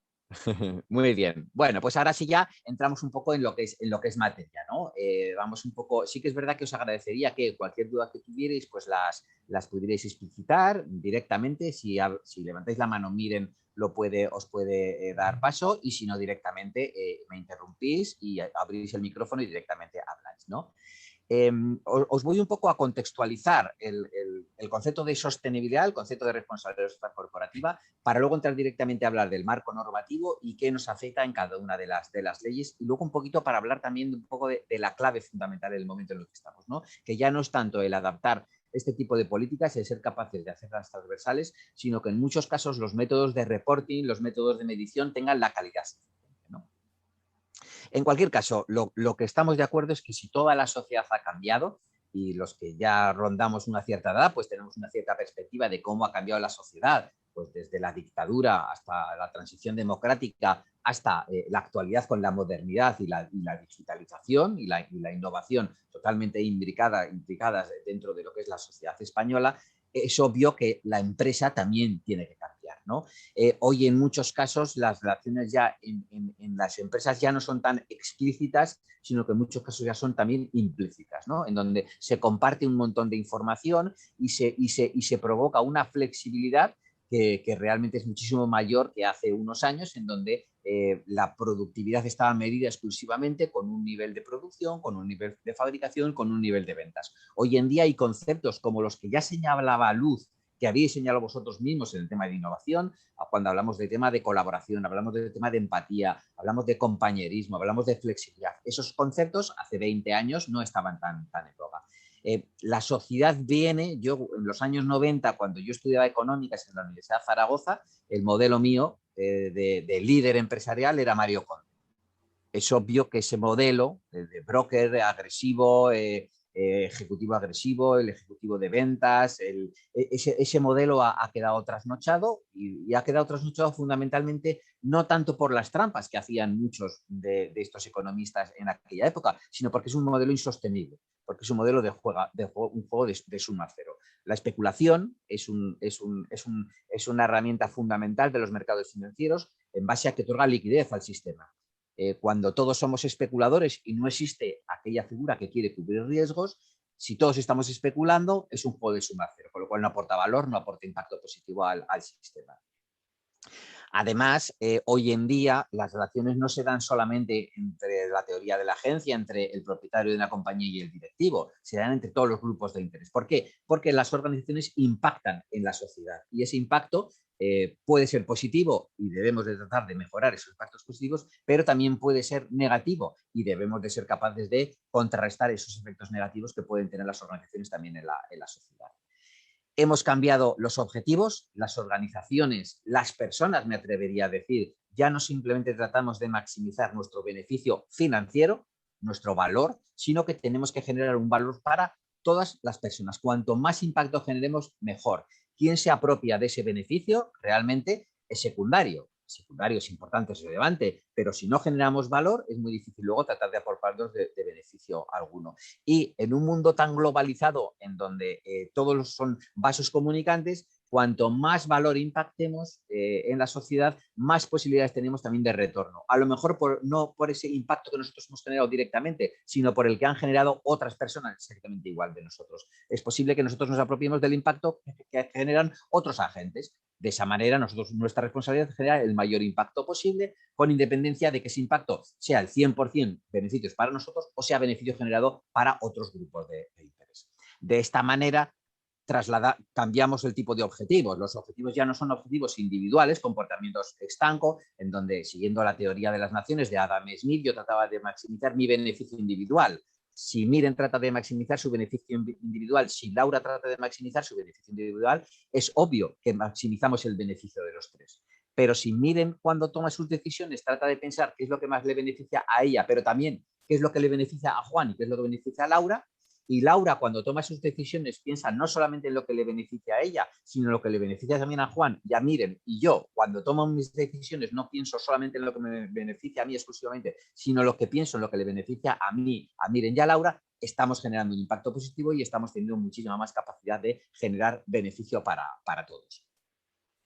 Muy bien. Bueno, pues ahora sí ya entramos un poco en lo que es materia, ¿no? Vamos un poco. Sí que es verdad que os agradecería que cualquier duda que tuvierais, pues las pudierais explicitar directamente. Si levantáis la mano, Miren os puede dar paso, y si no, directamente me interrumpís y abrís el micrófono y directamente habláis, ¿no? Os voy un poco a contextualizar el concepto de sostenibilidad, el concepto de responsabilidad corporativa, para luego entrar directamente a hablar del marco normativo y qué nos afecta en cada una de las leyes, y luego un poquito para hablar también un poco de la clave fundamental del momento en el que estamos, ¿no? Que ya no es tanto el adaptar este tipo de políticas y el ser capaces de hacerlas transversales, sino que en muchos casos los métodos de reporting, los métodos de medición tengan la calidad suficiente, ¿no? En cualquier caso, lo que estamos de acuerdo es que si toda la sociedad ha cambiado, y los que ya rondamos una cierta edad, pues tenemos una cierta perspectiva de cómo ha cambiado la sociedad, pues desde la dictadura hasta la transición democrática, hasta la actualidad con la modernidad y la digitalización y la innovación totalmente imbricadas dentro de lo que es la sociedad española, es obvio que la empresa también tiene que cambiar, ¿no? Hoy en muchos casos las relaciones ya en las empresas ya no son tan explícitas, sino que en muchos casos ya son también implícitas, ¿no? En donde se comparte un montón de información y se provoca una flexibilidad que realmente es muchísimo mayor que hace unos años, en donde la productividad estaba medida exclusivamente con un nivel de producción, con un nivel de fabricación, con un nivel de ventas. Hoy en día hay conceptos como los que ya señalaba Luz, que habéis señalado vosotros mismos en el tema de innovación, cuando hablamos del tema de colaboración, hablamos del tema de empatía, hablamos de compañerismo, hablamos de flexibilidad. Esos conceptos hace 20 años no estaban tan en boga. La sociedad viene, yo en los años 90, cuando yo estudiaba económicas en la Universidad de Zaragoza, el modelo mío de líder empresarial era Mario Conde. Es obvio que ese modelo de broker agresivo, ejecutivo agresivo, el ejecutivo de ventas, ese modelo ha quedado trasnochado, y ha quedado trasnochado fundamentalmente no tanto por las trampas que hacían muchos de estos economistas en aquella época, sino porque es un modelo insostenible, porque es un modelo de un juego de suma cero. La especulación es una herramienta fundamental de los mercados financieros en base a que otorga liquidez al sistema. Cuando todos somos especuladores y no existe aquella figura que quiere cubrir riesgos, si todos estamos especulando, es un juego de suma cero, con lo cual no aporta valor, no aporta impacto positivo al sistema. Además, hoy en día las relaciones no se dan solamente entre la teoría de la agencia, entre el propietario de una compañía y el directivo, se dan entre todos los grupos de interés. ¿Por qué? Porque las organizaciones impactan en la sociedad, y ese impacto puede ser positivo y debemos de tratar de mejorar esos impactos positivos, pero también puede ser negativo y debemos de ser capaces de contrarrestar esos efectos negativos que pueden tener las organizaciones también en la sociedad. Hemos cambiado los objetivos, las organizaciones, las personas, me atrevería a decir, ya no simplemente tratamos de maximizar nuestro beneficio financiero, nuestro valor, sino que tenemos que generar un valor para todas las personas. Cuanto más impacto generemos, mejor. Quien se apropia de ese beneficio realmente es secundario. Secundario es importante, es relevante, pero si no generamos valor es muy difícil luego tratar de aportarnos de beneficio alguno. Y en un mundo tan globalizado en donde todos son vasos comunicantes, cuanto más valor impactemos en la sociedad, más posibilidades tenemos también de retorno. A lo mejor no por ese impacto que nosotros hemos generado directamente, sino por el que han generado otras personas exactamente igual de nosotros. Es posible que nosotros nos apropiemos del impacto que generan otros agentes. De esa manera, nuestra responsabilidad es generar el mayor impacto posible, con independencia de que ese impacto sea el 100% beneficios para nosotros o sea beneficio generado para otros grupos de interés. De esta manera, cambiamos el tipo de objetivos. Los objetivos ya no son objetivos individuales, comportamientos estanco, en donde, siguiendo la teoría de las naciones de Adam Smith, yo trataba de maximizar mi beneficio individual. Si Miren trata de maximizar su beneficio individual, si Laura trata de maximizar su beneficio individual, es obvio que maximizamos el beneficio de los tres. Pero si Miren, cuando toma sus decisiones, trata de pensar qué es lo que más le beneficia a ella, pero también qué es lo que le beneficia a Juan y qué es lo que beneficia a Laura, y Laura, cuando toma sus decisiones, piensa no solamente en lo que le beneficia a ella, sino en lo que le beneficia también a Juan y a Miren. Y yo, cuando tomo mis decisiones, no pienso solamente en lo que me beneficia a mí exclusivamente, sino lo que pienso en lo que le beneficia a mí, a Miren y a Laura. Estamos generando un impacto positivo y estamos teniendo muchísima más capacidad de generar beneficio para todos.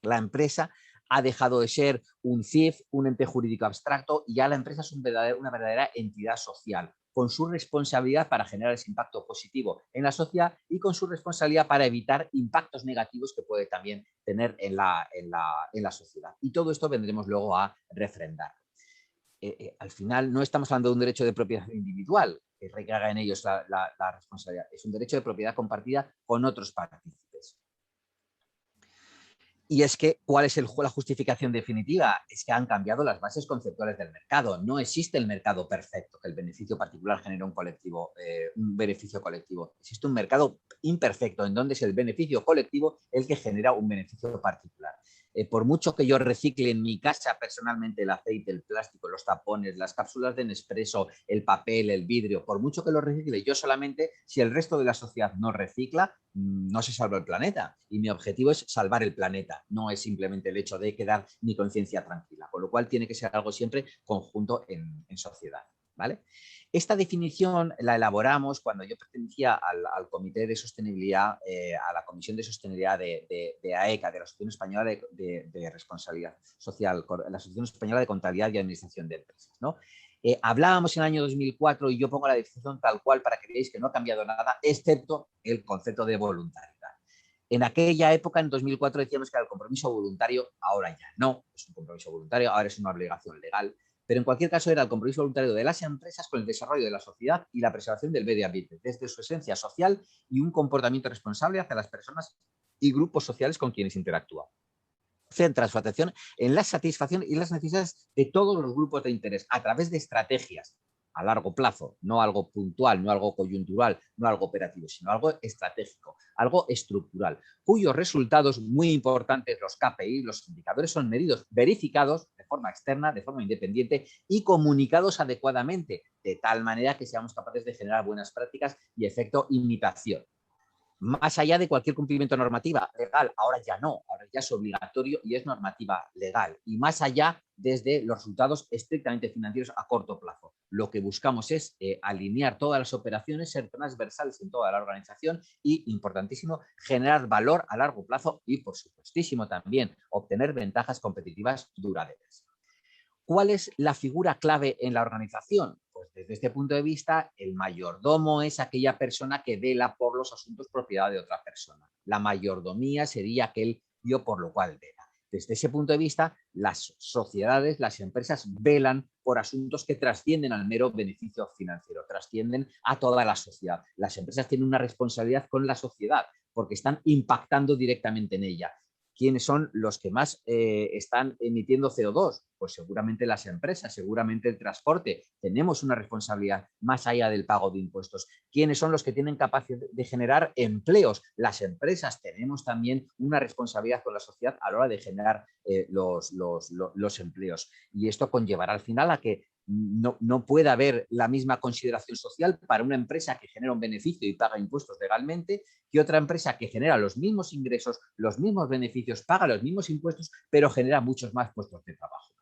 La empresa Ha dejado de ser un CIF, un ente jurídico abstracto, y ya la empresa es una verdadera entidad social, con su responsabilidad para generar ese impacto positivo en la sociedad y con su responsabilidad para evitar impactos negativos que puede también tener en la sociedad. Y todo esto vendremos luego a refrendar. Al final no estamos hablando de un derecho de propiedad individual que recaiga en ellos la responsabilidad, es un derecho de propiedad compartida con otros partícipes. Y es que, ¿cuál es la justificación definitiva? Es que han cambiado las bases conceptuales del mercado. No existe el mercado perfecto, que el beneficio particular genera un beneficio colectivo. Existe un mercado imperfecto, en donde es el beneficio colectivo el que genera un beneficio particular. Por mucho que yo recicle en mi casa personalmente el aceite, el plástico, los tapones, las cápsulas de Nespresso, el papel, el vidrio, por mucho que lo recicle yo solamente, si el resto de la sociedad no recicla, no se salva el planeta. Y mi objetivo es salvar el planeta, no es simplemente el hecho de quedar mi conciencia tranquila. Con lo cual tiene que ser algo siempre conjunto en sociedad, ¿vale? Esta definición la elaboramos cuando yo pertenecía al Comité de Sostenibilidad, a la Comisión de Sostenibilidad de AECA, de la Asociación Española de Responsabilidad Social, la Asociación Española de Contabilidad y Administración de Empresas, ¿no? Hablábamos en el año 2004 y yo pongo la definición tal cual para que veáis que no ha cambiado nada, excepto el concepto de voluntariedad. En aquella época, en 2004, decíamos que era el compromiso voluntario, ahora ya no es un compromiso voluntario, ahora es una obligación legal. Pero en cualquier caso era el compromiso voluntario de las empresas con el desarrollo de la sociedad y la preservación del medio ambiente, desde su esencia social y un comportamiento responsable hacia las personas y grupos sociales con quienes interactúa. Centra su atención en la satisfacción y las necesidades de todos los grupos de interés a través de estrategias a largo plazo, no algo puntual, no algo coyuntural, no algo operativo, sino algo estratégico, algo estructural, cuyos resultados muy importantes, los KPI, los indicadores, son medidos, verificados de forma externa, de forma independiente y comunicados adecuadamente, de tal manera que seamos capaces de generar buenas prácticas y efecto imitación. Más allá de cualquier cumplimiento normativa legal, ahora ya no, ahora ya es obligatorio y es normativa legal. Y más allá desde los resultados estrictamente financieros a corto plazo. Lo que buscamos es alinear todas las operaciones, ser transversales en toda la organización y, importantísimo, generar valor a largo plazo y, por supuestísimo, también obtener ventajas competitivas duraderas. ¿Cuál es la figura clave en la organización? Pues desde este punto de vista, el mayordomo es aquella persona que vela por los asuntos propiedad de otra persona. La mayordomía sería aquel yo por lo cual vela. Desde ese punto de vista, las sociedades, las empresas velan por asuntos que trascienden al mero beneficio financiero, trascienden a toda la sociedad. Las empresas tienen una responsabilidad con la sociedad porque están impactando directamente en ella. ¿Quiénes son los que más están emitiendo CO2? Pues seguramente las empresas, seguramente el transporte. Tenemos una responsabilidad más allá del pago de impuestos. ¿Quiénes son los que tienen capacidad de generar empleos? Las empresas. Tenemos también una responsabilidad con la sociedad a la hora de generar los empleos. Y esto conllevará al final a que no puede haber la misma consideración social para una empresa que genera un beneficio y paga impuestos legalmente que otra empresa que genera los mismos ingresos, los mismos beneficios, paga los mismos impuestos, pero genera muchos más puestos de trabajo.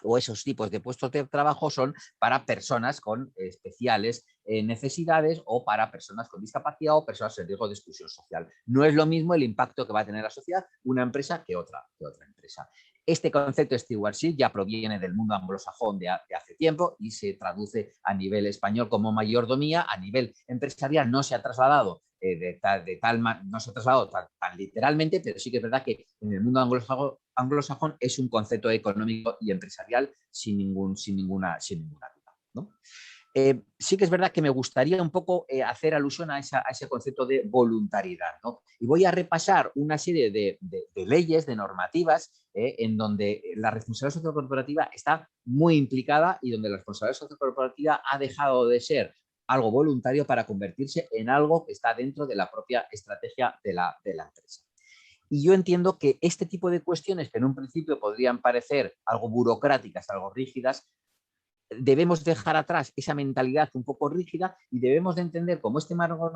O esos tipos de puestos de trabajo son para personas con especiales necesidades o para personas con discapacidad o personas en riesgo de exclusión social. No es lo mismo el impacto que va a tener la sociedad una empresa que otra empresa. Este concepto stewardship ya proviene del mundo anglosajón de hace tiempo y se traduce a nivel español como mayordomía. A nivel empresarial no se ha trasladado no se ha trasladado tan literalmente, pero sí que es verdad que en el mundo anglosajón es un concepto económico y empresarial sin ninguna duda, ¿no? Sí que es verdad que me gustaría un poco hacer alusión a ese concepto de voluntariedad, ¿no? Y voy a repasar una serie de leyes, de normativas, en donde la responsabilidad social corporativa está muy implicada y donde la responsabilidad social corporativa ha dejado de ser algo voluntario para convertirse en algo que está dentro de la propia estrategia de la empresa. Y yo entiendo que este tipo de cuestiones que en un principio podrían parecer algo burocráticas, algo rígidas, debemos dejar atrás esa mentalidad un poco rígida y debemos de entender como este marco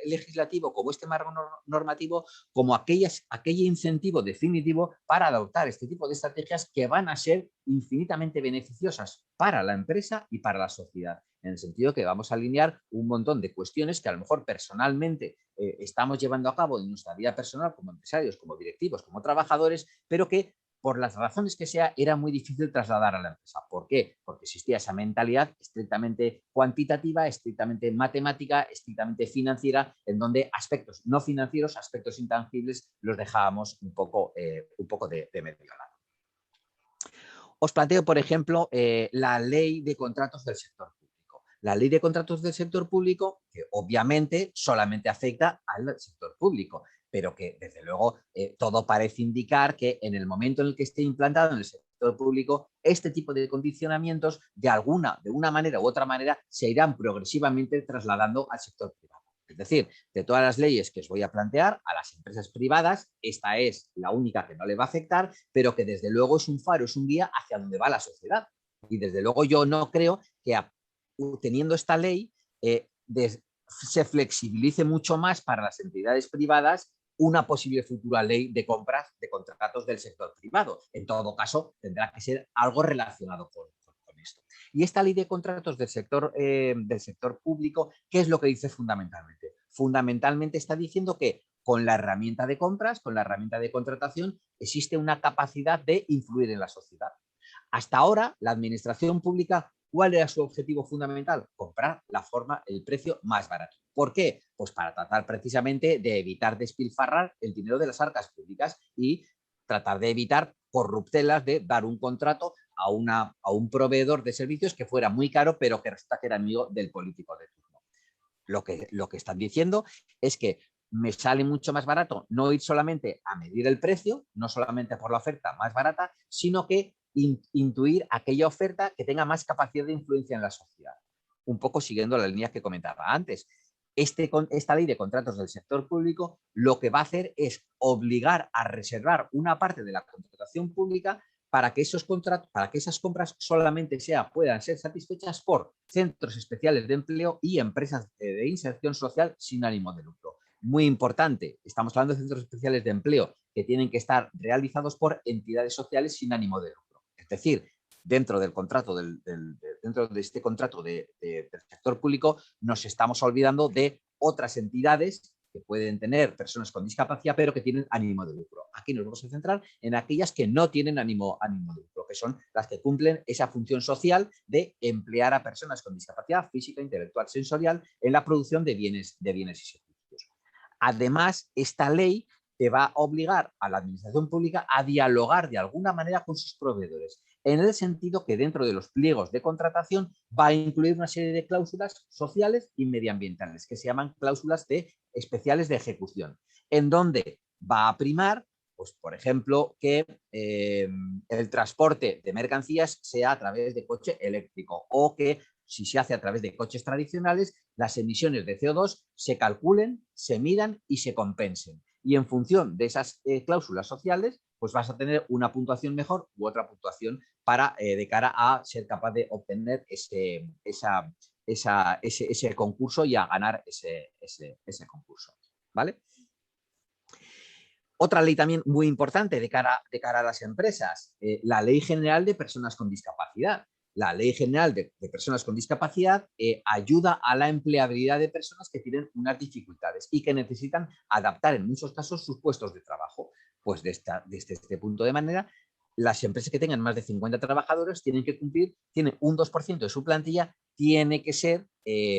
legislativo, como este marco normativo, como aquel incentivo definitivo para adoptar este tipo de estrategias que van a ser infinitamente beneficiosas para la empresa y para la sociedad. En el sentido que vamos a alinear un montón de cuestiones que a lo mejor personalmente estamos llevando a cabo en nuestra vida personal como empresarios, como directivos, como trabajadores, pero que por las razones que sea, era muy difícil trasladar a la empresa. ¿Por qué? Porque existía esa mentalidad estrictamente cuantitativa, estrictamente matemática, estrictamente financiera, en donde aspectos no financieros, aspectos intangibles, los dejábamos un poco de medio lado. Os planteo, por ejemplo, la ley de contratos del sector público. La ley de contratos del sector público, que obviamente solamente afecta al sector público, pero que desde luego todo parece indicar que en el momento en el que esté implantado en el sector público, este tipo de condicionamientos de una manera u otra manera se irán progresivamente trasladando al sector privado. Es decir, de todas las leyes que os voy a plantear, a las empresas privadas, esta es la única que no le va a afectar, pero que desde luego es un faro, es un guía hacia dónde va la sociedad. Y desde luego yo no creo que teniendo esta ley se flexibilice mucho más para las entidades privadas una posible futura ley de compras de contratos del sector privado. En todo caso, tendrá que ser algo relacionado con esto. Y esta ley de contratos del sector público, ¿qué es lo que dice fundamentalmente? Fundamentalmente está diciendo que con la herramienta de compras, con la herramienta de contratación, existe una capacidad de influir en la sociedad. Hasta ahora, la administración pública, ¿cuál era su objetivo fundamental? Comprar el precio más barato. ¿Por qué? Pues para tratar precisamente de evitar despilfarrar el dinero de las arcas públicas y tratar de evitar corruptelas de dar un contrato a un proveedor de servicios que fuera muy caro, pero que resulta que era amigo del político de turno. Lo que están diciendo es que me sale mucho más barato no ir solamente a medir el precio, no solamente por la oferta más barata, sino que intuir aquella oferta que tenga más capacidad de influencia en la sociedad. Un poco siguiendo la línea que comentaba antes. Esta ley de contratos del sector público lo que va a hacer es obligar a reservar una parte de la contratación pública para que esas compras solamente puedan ser satisfechas por centros especiales de empleo y empresas de inserción social sin ánimo de lucro. Muy importante, estamos hablando de centros especiales de empleo que tienen que estar realizados por entidades sociales sin ánimo de lucro. Es decir, dentro del contrato dentro de este contrato del sector público nos estamos olvidando de otras entidades que pueden tener personas con discapacidad pero que tienen ánimo de lucro. Aquí nos vamos a centrar en aquellas que no tienen ánimo de lucro, que son las que cumplen esa función social de emplear a personas con discapacidad física, intelectual, sensorial en la producción de bienes y servicios. Además, esta ley te va a obligar a la administración pública a dialogar de alguna manera con sus proveedores, en el sentido que dentro de los pliegos de contratación va a incluir una serie de cláusulas sociales y medioambientales que se llaman cláusulas especiales de ejecución, en donde va a primar, pues, por ejemplo, que el transporte de mercancías sea a través de coche eléctrico o que si se hace a través de coches tradicionales, las emisiones de CO2 se calculen, se midan y se compensen. Y en función de esas cláusulas sociales, pues vas a tener una puntuación mejor u otra puntuación de cara a ser capaz de obtener ese concurso y a ganar ese concurso. ¿Vale? Otra ley también muy importante de cara a las empresas, la Ley General de Personas con Discapacidad. La Ley General de Personas con Discapacidad ayuda a la empleabilidad de personas que tienen unas dificultades y que necesitan adaptar en muchos casos sus puestos de trabajo. Pues desde este punto de manera, las empresas que tengan más de 50 trabajadores tienen un 2% de su plantilla tiene que ser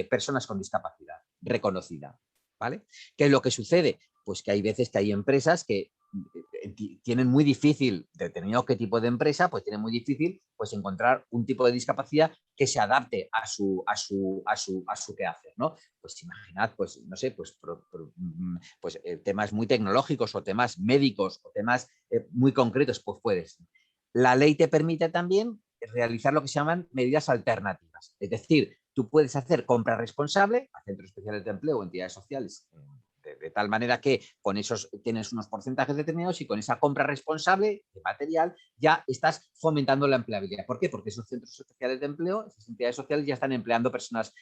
personas con discapacidad reconocida. ¿Vale? ¿Qué es lo que sucede? Pues que hay veces que hay empresas que tienen muy difícil, determinado qué tipo de empresa, pues tienen muy difícil pues encontrar un tipo de discapacidad que se adapte a su quehacer, ¿no? Pues imaginad, pues no sé, pues temas muy tecnológicos o temas médicos o temas muy concretos, pues puedes. La ley te permite también realizar lo que se llaman medidas alternativas, es decir, tú puedes hacer compra responsable a centros especiales de empleo o entidades sociales de tal manera que con esos tienes unos porcentajes determinados y con esa compra responsable de material ya estás fomentando la empleabilidad. ¿Por qué? Porque esos centros especiales de empleo, esas entidades sociales ya están empleando personas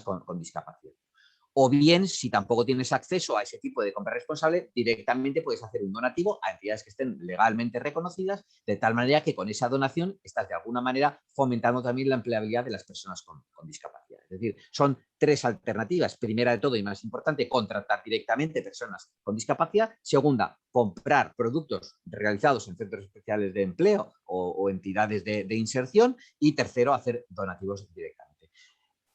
con discapacidad. O bien, si tampoco tienes acceso a ese tipo de compra responsable, directamente puedes hacer un donativo a entidades que estén legalmente reconocidas, de tal manera que con esa donación estás de alguna manera fomentando también la empleabilidad de las personas con discapacidades. Es decir, son 3 alternativas. Primera de todo y más importante, contratar directamente personas con discapacidad. Segunda, comprar productos realizados en centros especiales de empleo o entidades de inserción. Y tercero, hacer donativos directamente.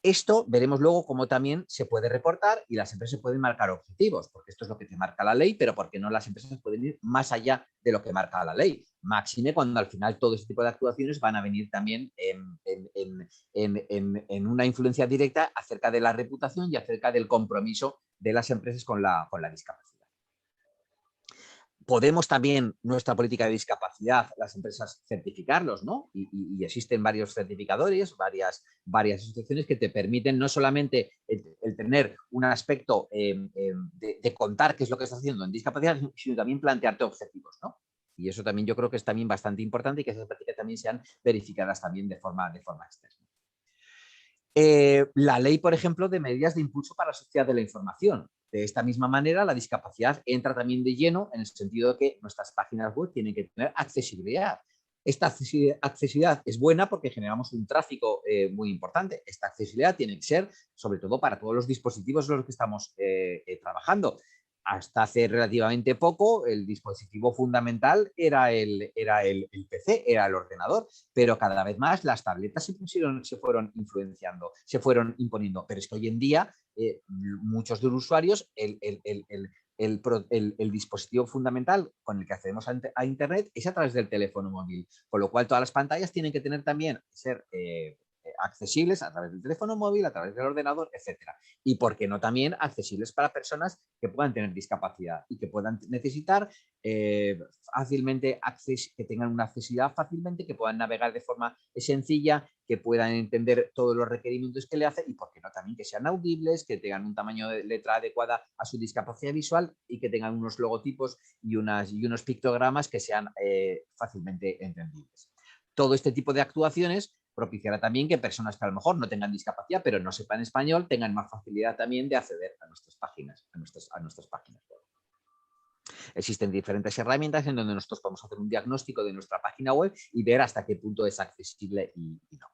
Esto veremos luego cómo también se puede reportar y las empresas pueden marcar objetivos, porque esto es lo que te marca la ley, pero porque no las empresas pueden ir más allá de lo que marca la ley. Máxime cuando al final todo este tipo de actuaciones van a venir también en una influencia directa acerca de la reputación y acerca del compromiso de las empresas con la discapacidad. Podemos también, nuestra política de discapacidad, las empresas certificarlos, ¿no? Y existen varios certificadores, varias asociaciones que te permiten no solamente el tener un aspecto de contar qué es lo que estás haciendo en discapacidad, sino también plantearte objetivos, ¿no? Y eso también yo creo que es también bastante importante y que esas prácticas también sean verificadas también de forma externa. La ley, por ejemplo, de medidas de impulso para la sociedad de la información. De esta misma manera, la discapacidad entra también de lleno en el sentido de que nuestras páginas web tienen que tener accesibilidad. Esta accesibilidad es buena porque generamos un tráfico muy importante. Esta accesibilidad tiene que ser, sobre todo, para todos los dispositivos en los que estamos trabajando. Hasta hace relativamente poco, el dispositivo fundamental era el PC, era el ordenador, pero cada vez más las tabletas se fueron influenciando, se fueron imponiendo. Pero es que hoy en día muchos de los usuarios, el dispositivo fundamental con el que accedemos a Internet es a través del teléfono móvil, con lo cual todas las pantallas tienen que tener también ser accesibles a través del teléfono móvil, a través del ordenador, etcétera. Y por qué no también accesibles para personas que puedan tener discapacidad y que puedan necesitar fácilmente que tengan una accesibilidad fácilmente, que puedan navegar de forma sencilla, que puedan entender todos los requerimientos que le hace y por qué no también que sean audibles, que tengan un tamaño de letra adecuada a su discapacidad visual y que tengan unos logotipos y unos pictogramas que sean fácilmente entendibles. Todo este tipo de actuaciones propiciará también que personas que a lo mejor no tengan discapacidad pero no sepan español tengan más facilidad también de acceder a nuestras páginas, a nuestras páginas web. Existen diferentes herramientas en donde nosotros podemos hacer un diagnóstico de nuestra página web y ver hasta qué punto es accesible y no.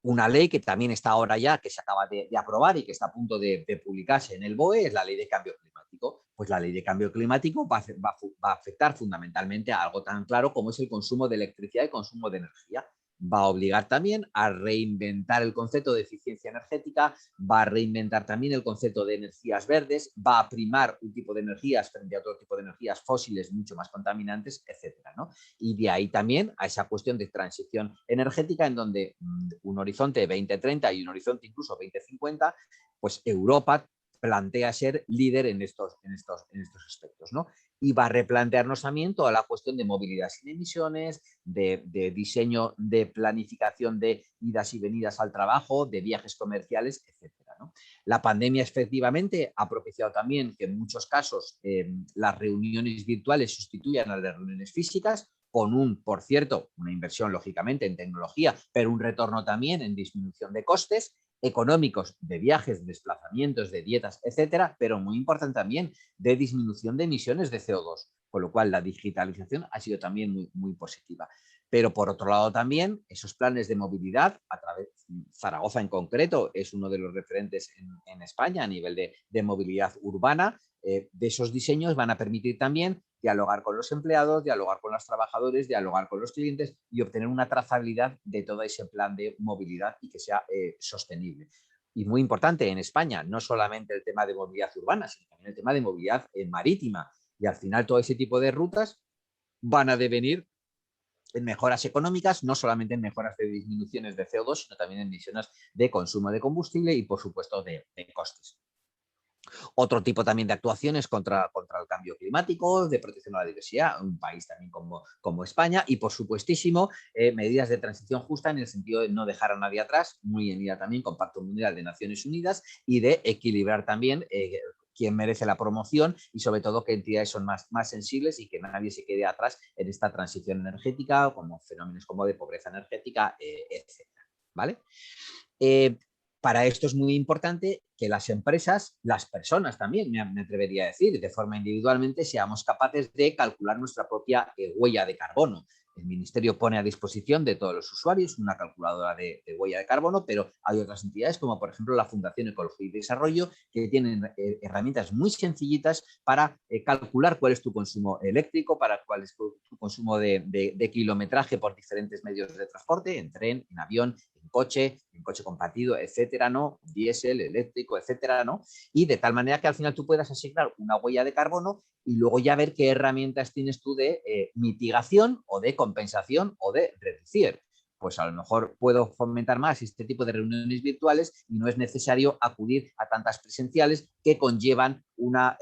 Una ley que también está ahora ya, que se acaba de aprobar y que está a punto de publicarse en el BOE, es la Ley de Cambio Climático. Pues la Ley de Cambio Climático va a afectar fundamentalmente a algo tan claro como es el consumo de electricidad y consumo de energía. Va a obligar también a reinventar el concepto de eficiencia energética, va a reinventar también el concepto de energías verdes, va a primar un tipo de energías frente a otro tipo de energías fósiles mucho más contaminantes, etcétera, ¿no? Y de ahí también a esa cuestión de transición energética en donde un horizonte 2030 y un horizonte incluso 2050, pues Europa plantea ser líder en estos aspectos, ¿no? Y va a replantearnos también toda la cuestión de movilidad sin emisiones, de diseño, de planificación de idas y venidas al trabajo, de viajes comerciales, etcétera, ¿no? La pandemia efectivamente ha propiciado también que en muchos casos las reuniones virtuales sustituyan a las reuniones físicas, con por cierto, una inversión lógicamente en tecnología, pero un retorno también en disminución de costes económicos, de viajes, de desplazamientos, de dietas, etcétera, pero muy importante también de disminución de emisiones de CO2, con lo cual la digitalización ha sido también muy, muy positiva. Pero por otro lado también esos planes de movilidad, Zaragoza en concreto es uno de los referentes en España a nivel de movilidad urbana, de esos diseños van a permitir también dialogar con los empleados, dialogar con los trabajadores, dialogar con los clientes y obtener una trazabilidad de todo ese plan de movilidad y que sea sostenible. Y muy importante en España, no solamente el tema de movilidad urbana, sino también el tema de movilidad marítima. Y al final todo ese tipo de rutas van a devenir en mejoras económicas, no solamente en mejoras de disminuciones de CO2, sino también en emisiones de consumo de combustible y, por supuesto, de costes. Otro tipo también de actuaciones contra el cambio climático, de protección a la diversidad, un país también como España y, por supuestísimo, medidas de transición justa en el sentido de no dejar a nadie atrás, muy en línea también con Pacto Mundial de Naciones Unidas y de equilibrar también quién merece la promoción y sobre todo qué entidades son más sensibles y que nadie se quede atrás en esta transición energética, como fenómenos como de pobreza energética, etcétera, ¿vale? Para esto es muy importante que las empresas, las personas también, me atrevería a decir, de forma individualmente, seamos capaces de calcular nuestra propia huella de carbono. El Ministerio pone a disposición de todos los usuarios una calculadora de huella de carbono, pero hay otras entidades como por ejemplo la Fundación Ecología y Desarrollo que tienen herramientas muy sencillitas para calcular cuál es tu consumo eléctrico, para cuál es tu consumo de kilometraje por diferentes medios de transporte, en tren, en avión, en coche compartido, etcétera, ¿no? Diésel, eléctrico, etcétera, ¿no? Y de tal manera que al final tú puedas asignar una huella de carbono y luego ya ver qué herramientas tienes tú de mitigación o de compensación o de reducir. Pues a lo mejor puedo fomentar más este tipo de reuniones virtuales y no es necesario acudir a tantas presenciales que conllevan unas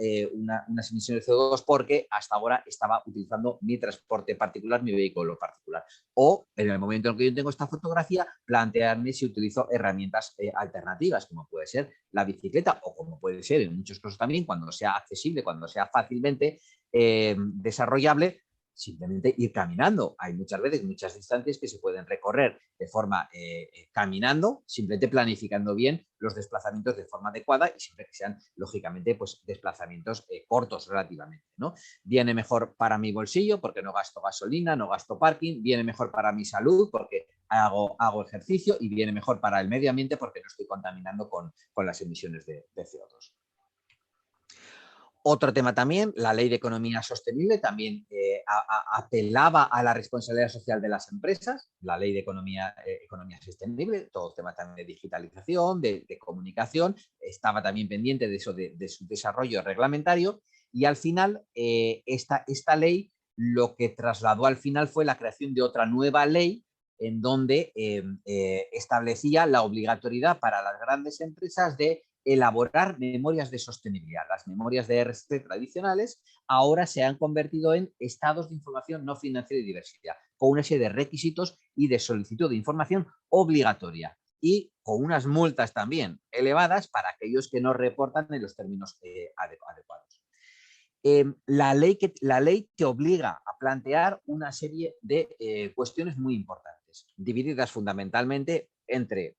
emisiones de CO2 porque hasta ahora estaba utilizando mi transporte particular, mi vehículo particular. O en el momento en que yo tengo esta fotografía, plantearme si utilizo herramientas alternativas, como puede ser la bicicleta o como puede ser en muchos casos también cuando sea accesible, cuando sea fácilmente desarrollable, simplemente ir caminando. Hay muchas veces muchas distancias que se pueden recorrer de forma caminando, simplemente planificando bien los desplazamientos de forma adecuada y siempre que sean, lógicamente, pues desplazamientos cortos relativamente, ¿no? Viene mejor para mi bolsillo porque no gasto gasolina, no gasto parking, viene mejor para mi salud porque hago ejercicio y viene mejor para el medio ambiente porque no estoy contaminando con las emisiones de CO2. Otro tema también, la Ley de Economía Sostenible también apelaba a la responsabilidad social de las empresas, la Ley de Economía Sostenible, todo el tema también de digitalización, de comunicación, estaba también pendiente de eso, de su desarrollo reglamentario y al final esta ley lo que trasladó al final fue la creación de otra nueva ley en donde establecía la obligatoriedad para las grandes empresas de elaborar memorias de sostenibilidad. Las memorias de RSC tradicionales ahora se han convertido en estados de información no financiera y diversidad, con una serie de requisitos y de solicitud de información obligatoria y con unas multas también elevadas para aquellos que no reportan en los términos adecuados. La ley te obliga a plantear una serie de cuestiones muy importantes, divididas fundamentalmente entre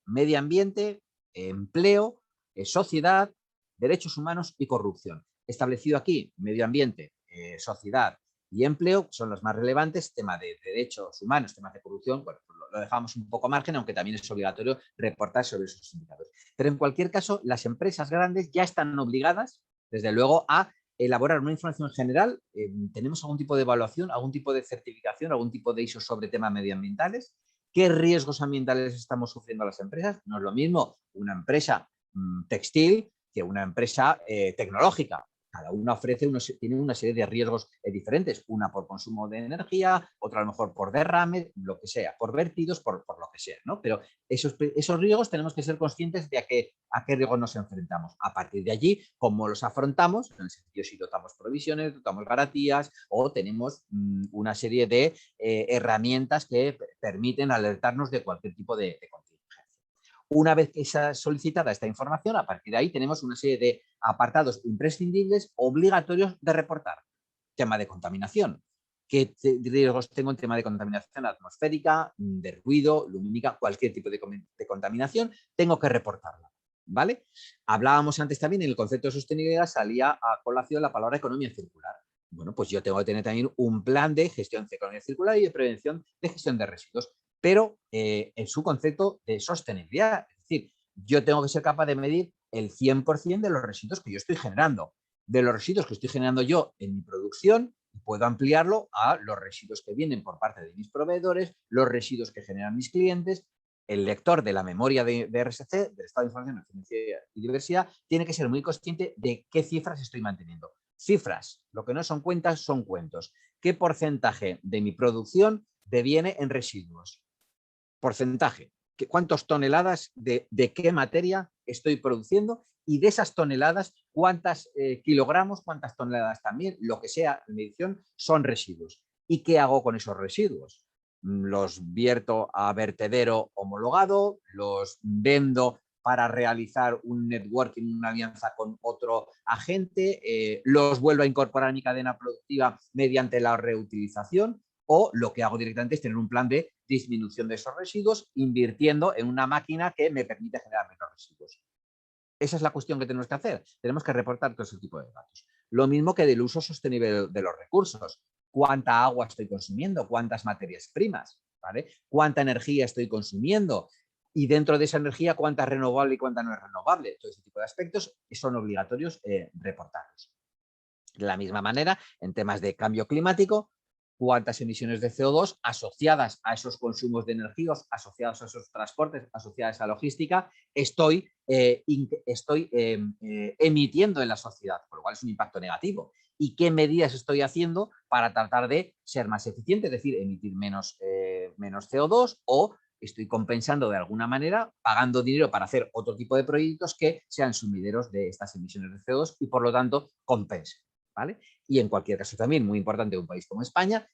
medio ambiente, empleo, sociedad, derechos humanos y corrupción. Establecido aquí medio ambiente, sociedad y empleo son los más relevantes, tema de derechos humanos, temas de corrupción, bueno, lo dejamos un poco margen, aunque también es obligatorio reportar sobre esos indicadores. Pero en cualquier caso, las empresas grandes ya están obligadas, desde luego, a elaborar una información general. ¿Tenemos algún tipo de evaluación, algún tipo de certificación, algún tipo de ISO sobre temas medioambientales? ¿Qué riesgos ambientales estamos sufriendo las empresas? No es lo mismo una empresa textil que una empresa tecnológica. Cada una tiene una serie de riesgos diferentes, una por consumo de energía, otra a lo mejor por derrame, lo que sea, por vertidos, por lo que sea, ¿no? Pero esos riesgos tenemos que ser conscientes de a qué riesgos nos enfrentamos. A partir de allí, cómo los afrontamos, en el sentido si dotamos provisiones, dotamos garantías o tenemos una serie de herramientas que permiten alertarnos de cualquier tipo de contingencia. Una vez que sea solicitada esta información, a partir de ahí tenemos una serie de apartados imprescindibles obligatorios de reportar. Tema de contaminación. ¿Qué riesgos tengo en tema de contaminación atmosférica, de ruido, lumínica, cualquier tipo de contaminación? Tengo que reportarla, ¿vale? Hablábamos antes también, en el concepto de sostenibilidad salía a colación la palabra economía circular. Bueno, pues yo tengo que tener también un plan de gestión de economía circular y de prevención de gestión de residuos, pero en su concepto de sostenibilidad. Es decir, yo tengo que ser capaz de medir el 100% de los residuos que yo estoy generando. De los residuos que estoy generando yo en mi producción, puedo ampliarlo a los residuos que vienen por parte de mis proveedores, los residuos que generan mis clientes. El lector de la memoria de RSC, del Estado de Información y Diversidad, tiene que ser muy consciente de qué cifras estoy manteniendo. Cifras, lo que no son cuentas, son cuentos. ¿Qué porcentaje de mi producción deviene en residuos? Porcentaje. ¿Cuántas toneladas de qué materia estoy produciendo? Y de esas toneladas, ¿cuántos kilogramos, cuántas toneladas también, lo que sea, en medición, son residuos? ¿Y qué hago con esos residuos? Los vierto a vertedero homologado, los vendo para realizar un networking, una alianza con otro agente, los vuelvo a incorporar a mi cadena productiva mediante la reutilización, o lo que hago directamente es tener un plan de disminución de esos residuos invirtiendo en una máquina que me permite generar menos residuos. Esa es la cuestión que tenemos que hacer. Tenemos que reportar todo ese tipo de datos. Lo mismo que del uso sostenible de los recursos. cuánta agua estoy consumiendo, cuántas materias primas, ¿vale? Cuánta energía estoy consumiendo y dentro de esa energía cuánta es renovable y cuánta no es renovable. Todo ese tipo de aspectos son obligatorios reportarlos. De la misma manera, en temas de cambio climático, cuántas emisiones de CO2 asociadas a esos consumos de energía, asociados a esos transportes, asociadas a logística, estoy emitiendo en la sociedad, por lo cual es un impacto negativo. ¿Y qué medidas estoy haciendo para tratar de ser más eficiente? Es decir, emitir menos CO2 o estoy compensando de alguna manera, pagando dinero para hacer otro tipo de proyectos que sean sumideros de estas emisiones de CO2 y por lo tanto compensen. ¿Vale? Y en cualquier caso también, muy importante en un país como España,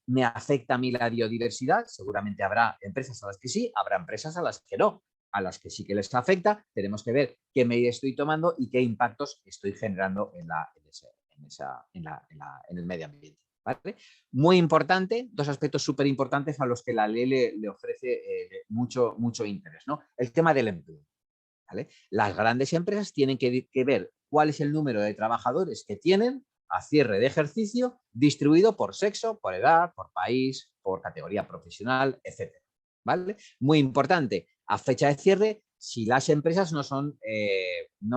me afecta a mí la biodiversidad, seguramente habrá empresas a las que sí, habrá empresas a las que no, a las que sí que les afecta, tenemos que ver qué medidas estoy tomando y qué impactos estoy generando en el medio ambiente. ¿Vale? Muy importante, dos aspectos súper importantes a los que la ley le ofrece mucho interés, ¿no? El tema del empleo. ¿Vale? Las grandes empresas tienen que ver cuál es el número de trabajadores que tienen a cierre de ejercicio distribuido por sexo, por edad, por país, por categoría profesional, etc. ¿Vale? Muy importante, a fecha de cierre, si las empresas no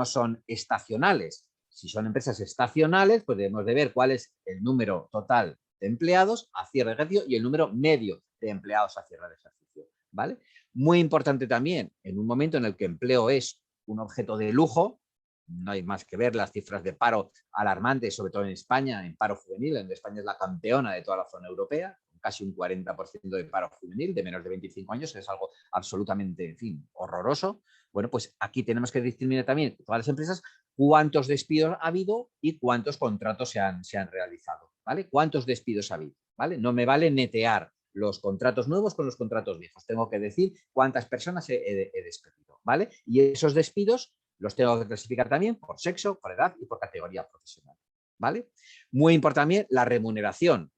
son estacionales. Si son empresas estacionales, pues debemos de ver cuál es el número total de empleados a cierre de ejercicio y el número medio de empleados a cierre de ejercicio. ¿Vale? Muy importante también, en un momento en el que empleo es un objeto de lujo, no hay más que ver las cifras de paro alarmantes, sobre todo en España, en paro juvenil, donde España es la campeona de toda la zona europea, casi un 40% de paro juvenil de menos de 25 años, que es algo absolutamente, en fin, horroroso. Bueno, pues aquí tenemos que discriminar también todas las empresas cuántos despidos ha habido y cuántos contratos se han realizado, ¿vale? ¿Cuántos despidos ha habido? ¿Vale? No me vale netear los contratos nuevos con los contratos viejos. Tengo que decir cuántas personas he despedido, ¿vale? Y esos despidos los tengo que clasificar también por sexo, por edad y por categoría profesional, ¿vale? Muy importante también la remuneración.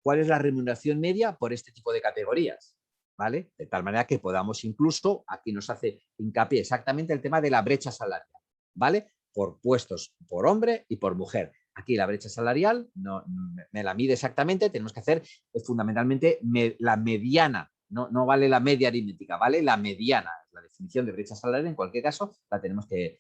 ¿Cuál es la remuneración media por este tipo de categorías? ¿Vale? De tal manera que podamos incluso, aquí nos hace hincapié exactamente el tema de la brecha salarial, ¿vale? Por puestos por hombre y por mujer. Aquí la brecha salarial no me la mide exactamente, tenemos que hacer fundamentalmente la mediana, no vale la media aritmética, vale la mediana. La definición de brecha salarial en cualquier caso la tenemos que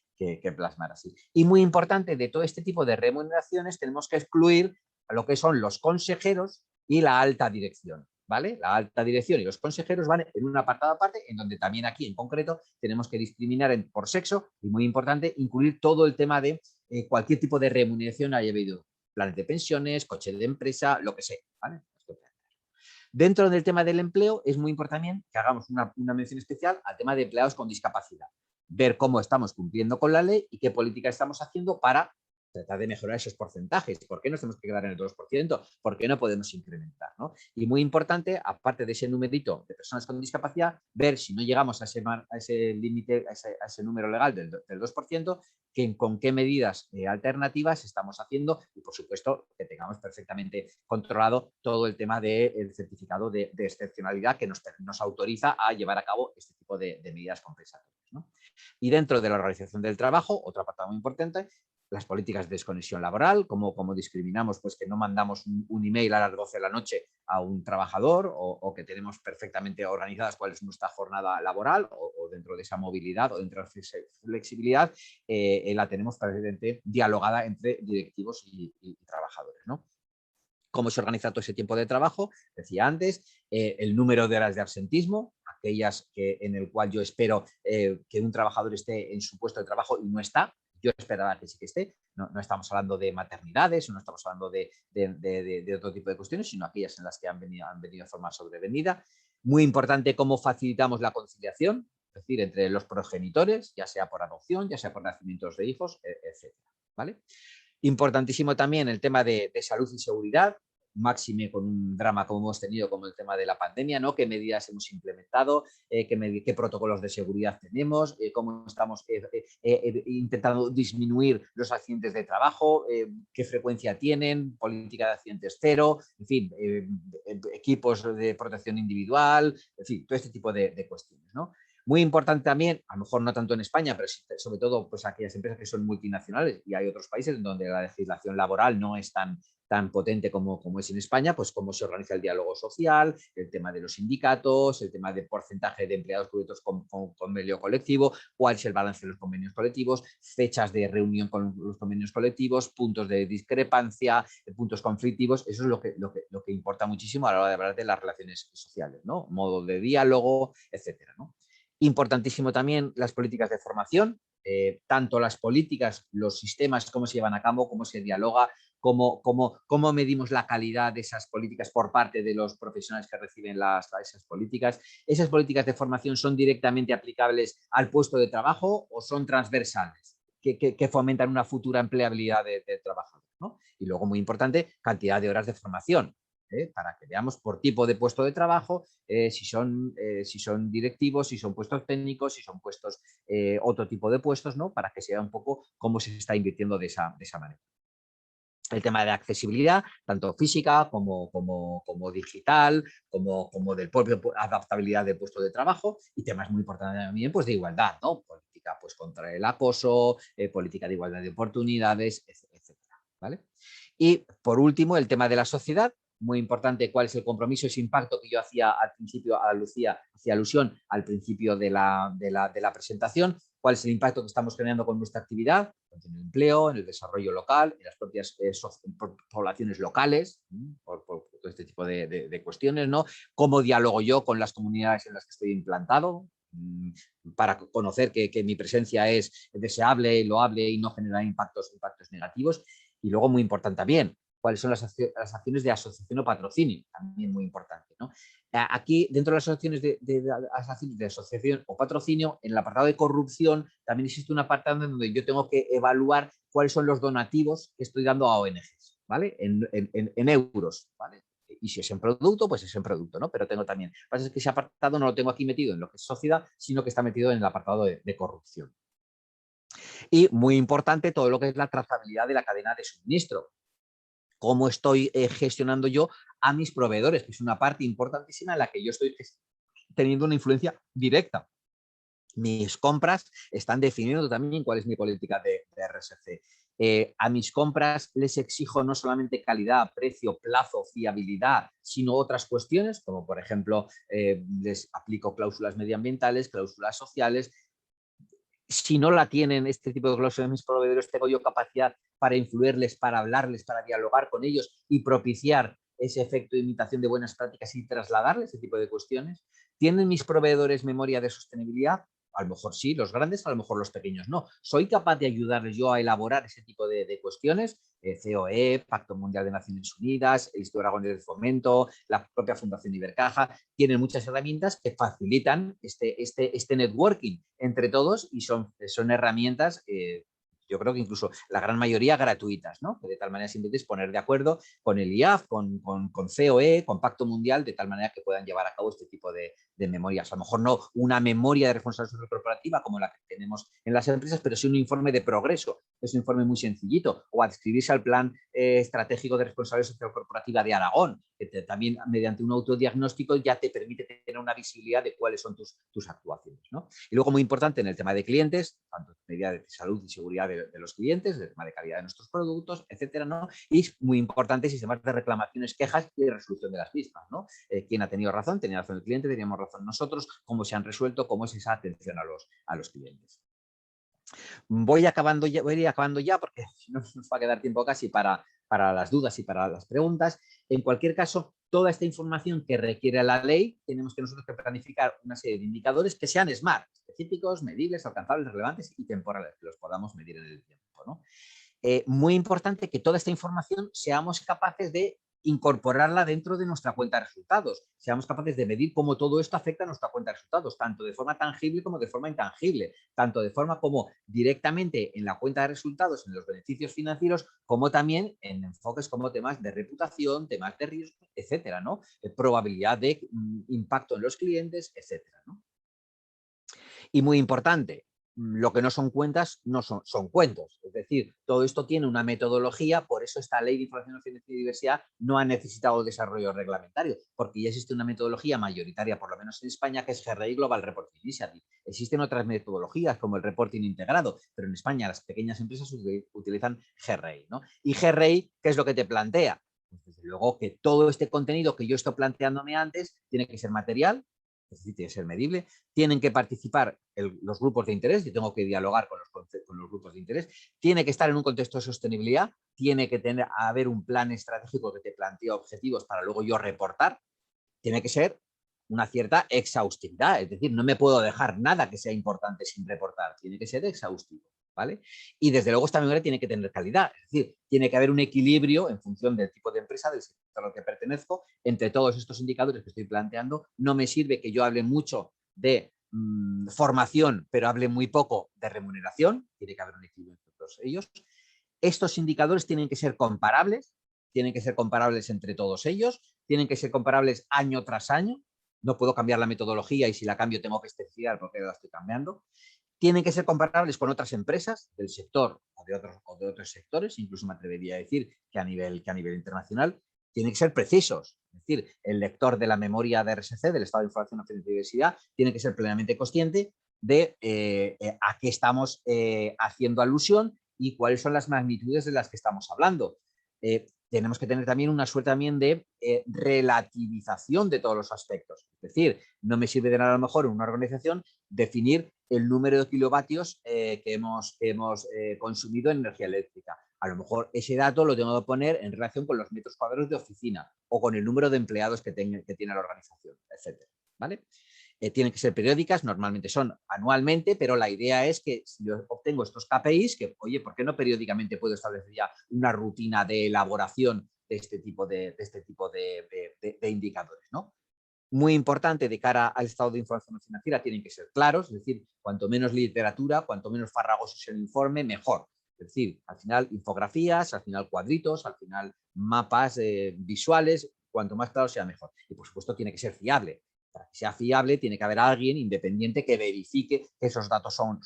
plasmar así. Y muy importante, de todo este tipo de remuneraciones tenemos que excluir lo que son los consejeros y la alta dirección, ¿vale? La alta dirección y los consejeros van en un apartado aparte, en donde también aquí en concreto tenemos que discriminar por sexo y muy importante incluir todo el tema de cualquier tipo de remuneración haya habido, planes de pensiones, coche de empresa, lo que sea, ¿vale? Dentro del tema del empleo es muy importante también que hagamos una mención especial al tema de empleados con discapacidad, ver cómo estamos cumpliendo con la ley y qué política estamos haciendo para tratar de mejorar esos porcentajes. ¿Por qué nos tenemos que quedar en el 2%? ¿Por qué no podemos incrementar? ¿No? Y muy importante, aparte de ese numerito de personas con discapacidad, ver si no llegamos a ese límite, a ese número legal del 2%, con qué medidas alternativas estamos haciendo y, por supuesto, que tengamos perfectamente controlado todo el tema del certificado de excepcionalidad que nos autoriza a llevar a cabo este tipo de medidas compensatorias, ¿no? Y dentro de la organización del trabajo, otro apartado muy importante, las políticas de desconexión laboral, como discriminamos, pues que no mandamos un email a las 12 de la noche a un trabajador o que tenemos perfectamente organizadas cuál es nuestra jornada laboral o dentro de esa movilidad o dentro de esa flexibilidad, la tenemos perfectamente dialogada entre directivos y trabajadores, ¿no? Cómo se organiza todo ese tiempo de trabajo, decía antes, el número de horas de absentismo, aquellas en el cual yo espero que un trabajador esté en su puesto de trabajo y no está. Yo esperaba que sí que esté. No estamos hablando de maternidades, no estamos hablando de otro tipo de cuestiones, sino aquellas en las que han venido de forma sobrevenida. Muy importante cómo facilitamos la conciliación, es decir, entre los progenitores, ya sea por adopción, ya sea por nacimientos de hijos, etc. ¿Vale? Importantísimo también el tema de salud y seguridad, máxime con un drama como hemos tenido, como el tema de la pandemia, ¿no? ¿Qué medidas hemos implementado? ¿Qué protocolos de seguridad tenemos? ¿Cómo estamos intentando disminuir los accidentes de trabajo? ¿Qué frecuencia tienen? ¿Política de accidentes cero? En fin, equipos de protección individual, en fin, todo este tipo de cuestiones, ¿no? Muy importante también, a lo mejor no tanto en España, pero sobre todo pues aquellas empresas que son multinacionales y hay otros países en donde la legislación laboral no es tan tan potente como es en España, pues cómo se organiza el diálogo social, el tema de los sindicatos, el tema de porcentaje de empleados cubiertos con convenio colectivo, cuál es el balance de los convenios colectivos, fechas de reunión con los convenios colectivos, puntos de discrepancia, puntos conflictivos. Eso es lo que importa muchísimo a la hora de hablar de las relaciones sociales, ¿no? Modo de diálogo, etcétera, ¿no? Importantísimo también las políticas de formación, tanto las políticas, los sistemas, cómo se llevan a cabo, cómo se dialoga, cómo medimos la calidad de esas políticas por parte de los profesionales que reciben esas políticas. ¿Esas políticas de formación son directamente aplicables al puesto de trabajo o son transversales, que fomentan una futura empleabilidad del trabajador, ¿no? Y luego, muy importante, cantidad de horas de formación. Para que veamos por tipo de puesto de trabajo, si son directivos, si son puestos técnicos, si son puestos, otro tipo de puestos, ¿no? Para que se vea un poco cómo se está invirtiendo de esa manera. El tema de accesibilidad, tanto física como digital, como del propio adaptabilidad del puesto de trabajo, y temas muy importantes también, pues, de igualdad, ¿no? Política, pues, contra el acoso, política de igualdad de oportunidades, etcétera, ¿vale? Y por último, el tema de la sociedad. Muy importante cuál es el compromiso, ese impacto que yo hacía al principio, hacía alusión al principio de la presentación, cuál es el impacto que estamos generando con nuestra actividad, en el empleo, en el desarrollo local, en las propias poblaciones locales, por todo este tipo de cuestiones, ¿no? Cómo dialogo yo con las comunidades en las que estoy implantado, para conocer que mi presencia es deseable, loable y no genera impactos negativos. Y luego, muy importante también, cuáles son las acciones de asociación o patrocinio, también muy importante, ¿no? Aquí, dentro de las acciones de asociación o patrocinio, en el apartado de corrupción, también existe un apartado donde yo tengo que evaluar cuáles son los donativos que estoy dando a ONGs, ¿vale? En euros, ¿vale? Y si es en producto, pues es en producto, ¿no? Pero tengo también. Lo que pasa es que ese apartado no lo tengo aquí metido en lo que es sociedad, sino que está metido en el apartado de corrupción. Y muy importante, todo lo que es la trazabilidad de la cadena de suministro. Cómo estoy gestionando yo a mis proveedores, que es una parte importantísima en la que yo estoy teniendo una influencia directa. Mis compras están definiendo también cuál es mi política de RSC. A mis compras les exijo no solamente calidad, precio, plazo, fiabilidad, sino otras cuestiones, como por ejemplo, les aplico cláusulas medioambientales, cláusulas sociales. Si no la tienen este tipo de cláusulas de mis proveedores, tengo yo capacidad para influirles, para hablarles, para dialogar con ellos y propiciar ese efecto de imitación de buenas prácticas y trasladarles ese tipo de cuestiones. ¿Tienen mis proveedores memoria de sostenibilidad? A lo mejor sí, los grandes, a lo mejor los pequeños no. ¿Soy capaz de ayudarles yo a elaborar ese tipo de cuestiones? COE, Pacto Mundial de Naciones Unidas, el Instituto Aragonés de Fomento, la propia Fundación Ibercaja, tienen muchas herramientas que facilitan este networking entre todos y son herramientas, yo creo que incluso la gran mayoría gratuitas, ¿no? Que de tal manera simplemente es poner de acuerdo con el IAF, con COE, con Pacto Mundial, de tal manera que puedan llevar a cabo este tipo de memorias. A lo mejor no una memoria de responsabilidad social corporativa como la que tenemos en las empresas, pero sí un informe de progreso. Es un informe muy sencillito. O adscribirse al plan estratégico de responsabilidad social corporativa de Aragón, que también mediante un autodiagnóstico ya te permite tener una visibilidad de cuáles son tus actuaciones, ¿no? Y luego, muy importante, en el tema de clientes, tanto en medida de salud y seguridad de los clientes, el tema de calidad de nuestros productos, etcétera, ¿no? Y muy importante, sistemas de reclamaciones, quejas y de resolución de las mismas, ¿no? ¿Quién ha tenido razón? Tenía razón el cliente, teníamos razón nosotros, cómo se han resuelto, cómo es esa atención a los clientes. Voy a ir acabando ya porque no nos va a quedar tiempo casi para las dudas y para las preguntas. En cualquier caso, toda esta información que requiere la ley, tenemos que nosotros planificar una serie de indicadores que sean SMART, específicos, medibles, alcanzables, relevantes y temporales, que los podamos medir en el tiempo, ¿no? Muy importante que toda esta información seamos capaces de incorporarla dentro de nuestra cuenta de resultados. Seamos capaces de medir cómo todo esto afecta a nuestra cuenta de resultados, tanto de forma tangible como de forma intangible, tanto de forma como directamente en la cuenta de resultados, en los beneficios financieros, como también en enfoques como temas de reputación, temas de riesgo, etcétera, ¿no? Probabilidad de impacto en los clientes, etcétera, ¿no? Y muy importante, lo que no son cuentas no son cuentos. Es decir, todo esto tiene una metodología, por eso esta ley de información financiera y diversidad no ha necesitado desarrollo reglamentario, porque ya existe una metodología mayoritaria, por lo menos en España, que es GRI Global Reporting Initiative. Existen otras metodologías como el reporting integrado, pero en España las pequeñas empresas utilizan GRI, ¿no? Y GRI, ¿qué es lo que te plantea? Pues desde luego que todo este contenido que yo estoy planteándome antes tiene que ser material, es decir, tiene que ser medible, tienen que participar los grupos de interés, yo tengo que dialogar con los grupos de interés, tiene que estar en un contexto de sostenibilidad, tiene que haber un plan estratégico que te plantee objetivos para luego yo reportar, tiene que ser una cierta exhaustividad, es decir, no me puedo dejar nada que sea importante sin reportar, tiene que ser exhaustivo, ¿vale? Y desde luego esta memoria tiene que tener calidad, es decir, tiene que haber un equilibrio en función del tipo de empresa, del sector al que pertenezco, entre todos estos indicadores que estoy planteando. No me sirve que yo hable mucho de formación, pero hable muy poco de remuneración, tiene que haber un equilibrio entre todos ellos. Estos indicadores tienen que ser comparables entre todos ellos, tienen que ser comparables año tras año, no puedo cambiar la metodología y si la cambio tengo que especificar por qué la estoy cambiando. Tienen que ser comparables con otras empresas del sector o de otros sectores, incluso me atrevería a decir que a nivel internacional. Tienen que ser precisos, es decir, el lector de la memoria de RSC, del Estado de Información Financiera y Diversidad, tiene que ser plenamente consciente de a qué estamos haciendo alusión y cuáles son las magnitudes de las que estamos hablando. Tenemos que tener también una suerte también de relativización de todos los aspectos. Es decir, no me sirve de nada a lo mejor en una organización definir el número de kilovatios que hemos consumido en energía eléctrica. A lo mejor ese dato lo tengo que poner en relación con los metros cuadrados de oficina o con el número de empleados que tiene la organización, etc. ¿Vale? Tienen que ser periódicas, normalmente son anualmente, pero la idea es que si yo obtengo estos KPIs, que oye, ¿por qué no periódicamente puedo establecer ya una rutina de elaboración de este tipo de indicadores, ¿no? Muy importante de cara al estado de información financiera, tienen que ser claros, es decir, cuanto menos literatura, cuanto menos farragoso sea el informe, mejor. Es decir, al final infografías, al final cuadritos, al final mapas visuales, cuanto más claro sea mejor. Y por supuesto tiene que ser fiable. Para que sea fiable tiene que haber alguien independiente que verifique que esos datos son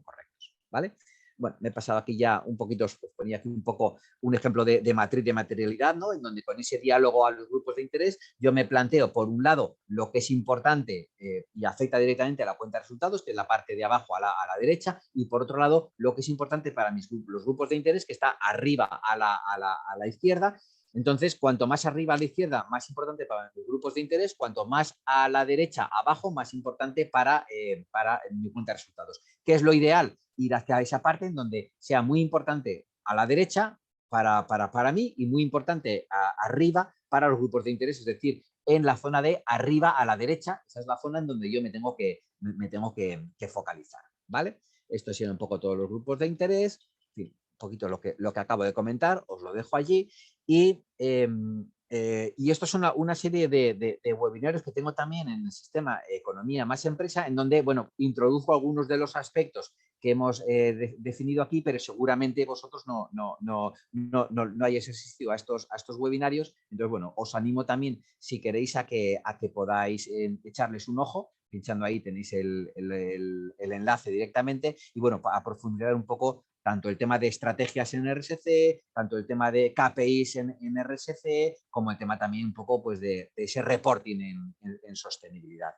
correctos, ¿vale? Bueno, me he pasado aquí ya un poquito, os ponía aquí un poco un ejemplo de matriz de materialidad, ¿no? En donde con ese diálogo a los grupos de interés yo me planteo, por un lado, lo que es importante y afecta directamente a la cuenta de resultados, que es la parte de abajo a la derecha, y por otro lado, lo que es importante para los grupos de interés, que está arriba a la izquierda. Entonces, cuanto más arriba a la izquierda, más importante para los grupos de interés, cuanto más a la derecha abajo, más importante para mi cuenta de resultados. ¿Qué es lo ideal? Ir hacia esa parte en donde sea muy importante a la derecha para mí y muy importante arriba para los grupos de interés, es decir, en la zona de arriba a la derecha, esa es la zona en donde yo me tengo que focalizar, ¿vale? Esto sería un poco todos los grupos de interés, en fin, un poquito lo que acabo de comentar, os lo dejo allí. Y esto es una serie de webinarios que tengo también en el sistema Economía más Empresa, en donde, bueno, introduzco algunos de los aspectos que hemos definido aquí, pero seguramente vosotros no hayáis asistido a estos webinarios. Entonces, bueno, os animo también, si queréis, a que podáis echarles un ojo. Pinchando ahí tenéis el enlace directamente y, bueno, a profundizar un poco tanto el tema de estrategias en RSC, tanto el tema de KPIs en RSC, como el tema también un poco pues, de ese reporting en sostenibilidad.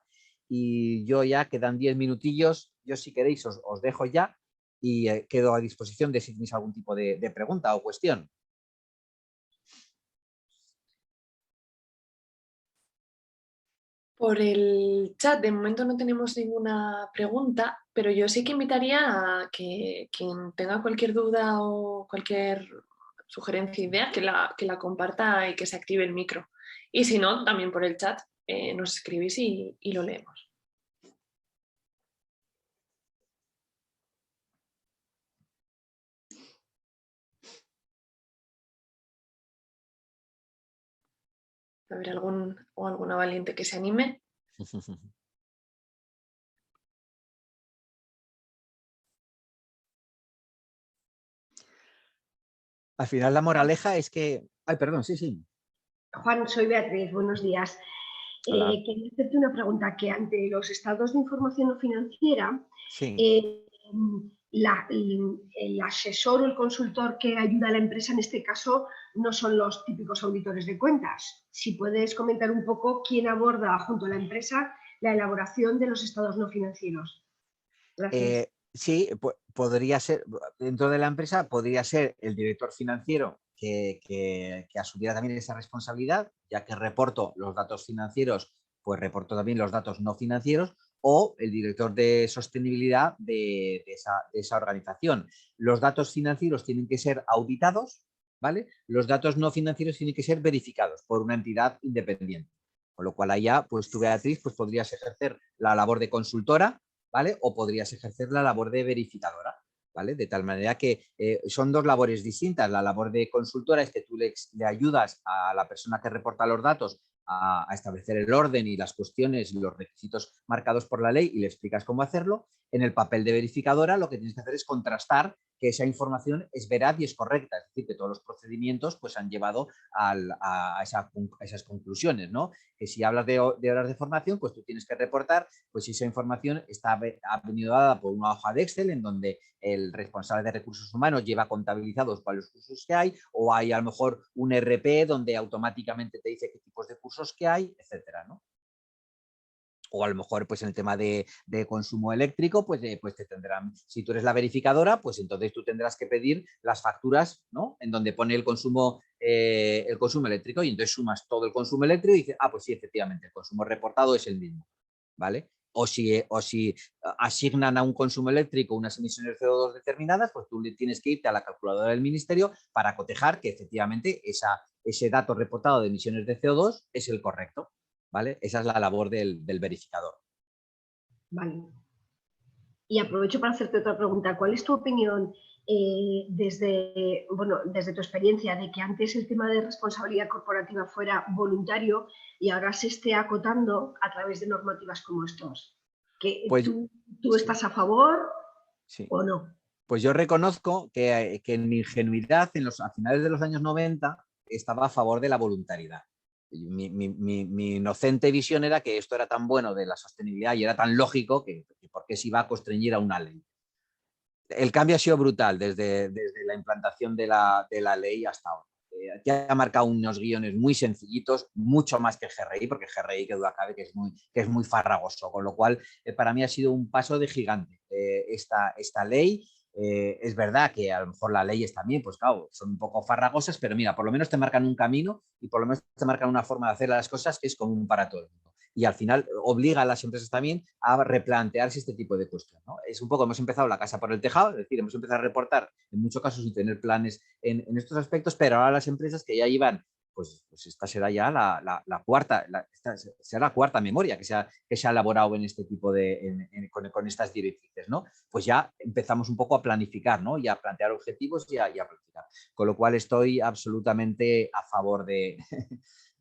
Y yo ya quedan 10 minutillos, yo si queréis os dejo ya y quedo a disposición de si tenéis algún tipo de pregunta o cuestión. Por el chat, de momento no tenemos ninguna pregunta, pero yo sí que invitaría a que quien tenga cualquier duda o cualquier sugerencia, idea, que la comparta y que se active el micro. Y si no, también por el chat nos escribís y lo leemos. A ver, alguna valiente que se anime. Al final la moraleja es que... Ay, perdón, sí. Juan, soy Beatriz, buenos días. Quería hacerte una pregunta, que ante los estados de información no financiera, sí. el asesor o el consultor que ayuda a la empresa en este caso no son los típicos auditores de cuentas. Si puedes comentar un poco quién aborda junto a la empresa la elaboración de los estados no financieros. Gracias. Sí, podría ser, dentro de la empresa podría ser el director financiero que asumiera también esa responsabilidad, ya que reporto los datos financieros, pues reporto también los datos no financieros, o el director de sostenibilidad de esa organización. Los datos financieros tienen que ser auditados, ¿vale? Los datos no financieros tienen que ser verificados por una entidad independiente. Con lo cual allá, pues tú, Beatriz, pues podrías ejercer la labor de consultora, ¿vale? O podrías ejercer la labor de verificadora, ¿vale? De tal manera que son dos labores distintas. La labor de consultora es que tú le ayudas a la persona que reporta los datos a establecer el orden y las cuestiones y los requisitos marcados por la ley y le explicas cómo hacerlo. En el papel de verificadora lo que tienes que hacer es contrastar que esa información es veraz y es correcta, es decir, que todos los procedimientos pues, han llevado a esas conclusiones, ¿no? Que si hablas de horas de formación, pues tú tienes que reportar pues si esa información ha venido dada por una hoja de Excel en donde el responsable de recursos humanos lleva contabilizados cuáles cursos que hay, o hay a lo mejor un RP donde automáticamente te dice qué tipos de cursos que hay, etcétera, ¿no? O a lo mejor pues en el tema de consumo eléctrico, pues te tendrán, si tú eres la verificadora, pues entonces tú tendrás que pedir las facturas, ¿no? En donde pone el consumo eléctrico y entonces sumas todo el consumo eléctrico y dices, ah, pues sí, efectivamente, el consumo reportado es el mismo, ¿vale? O si asignan a un consumo eléctrico unas emisiones de CO2 determinadas, pues tú tienes que irte a la calculadora del ministerio para cotejar que efectivamente ese dato reportado de emisiones de CO2 es el correcto. ¿Vale? Esa es la labor del verificador. Vale. Y aprovecho para hacerte otra pregunta. ¿Cuál es tu opinión desde tu experiencia de que antes el tema de responsabilidad corporativa fuera voluntario y ahora se esté acotando a través de normativas como estos? Pues, ¿Tú estás a favor o no? Pues yo reconozco que en mi ingenuidad a finales de los años 90 estaba a favor de la voluntariedad. Mi inocente visión era que esto era tan bueno de la sostenibilidad y era tan lógico que por qué se iba a constreñir a una ley. El cambio ha sido brutal desde la implantación de la ley hasta ahora. Ya ha marcado unos guiones muy sencillitos, mucho más que GRI, porque GRI, que duda cabe, que es muy farragoso, con lo cual para mí ha sido un paso de gigante esta ley. Es verdad que a lo mejor las leyes también, pues claro, son un poco farragosas, pero mira, por lo menos te marcan un camino y por lo menos te marcan una forma de hacer las cosas que es común para todo el mundo. Y al final obliga a las empresas también a replantearse este tipo de cuestiones, ¿no? Es un poco, hemos empezado la casa por el tejado, es decir, hemos empezado a reportar en muchos casos sin tener planes en estos aspectos, pero ahora las empresas que ya llevan, pues esta será ya la cuarta memoria que se ha elaborado en este tipo con estas directrices, ¿no? Pues ya empezamos un poco a planificar, ¿no? Y a plantear objetivos y a planificar. Con lo cual estoy absolutamente a favor de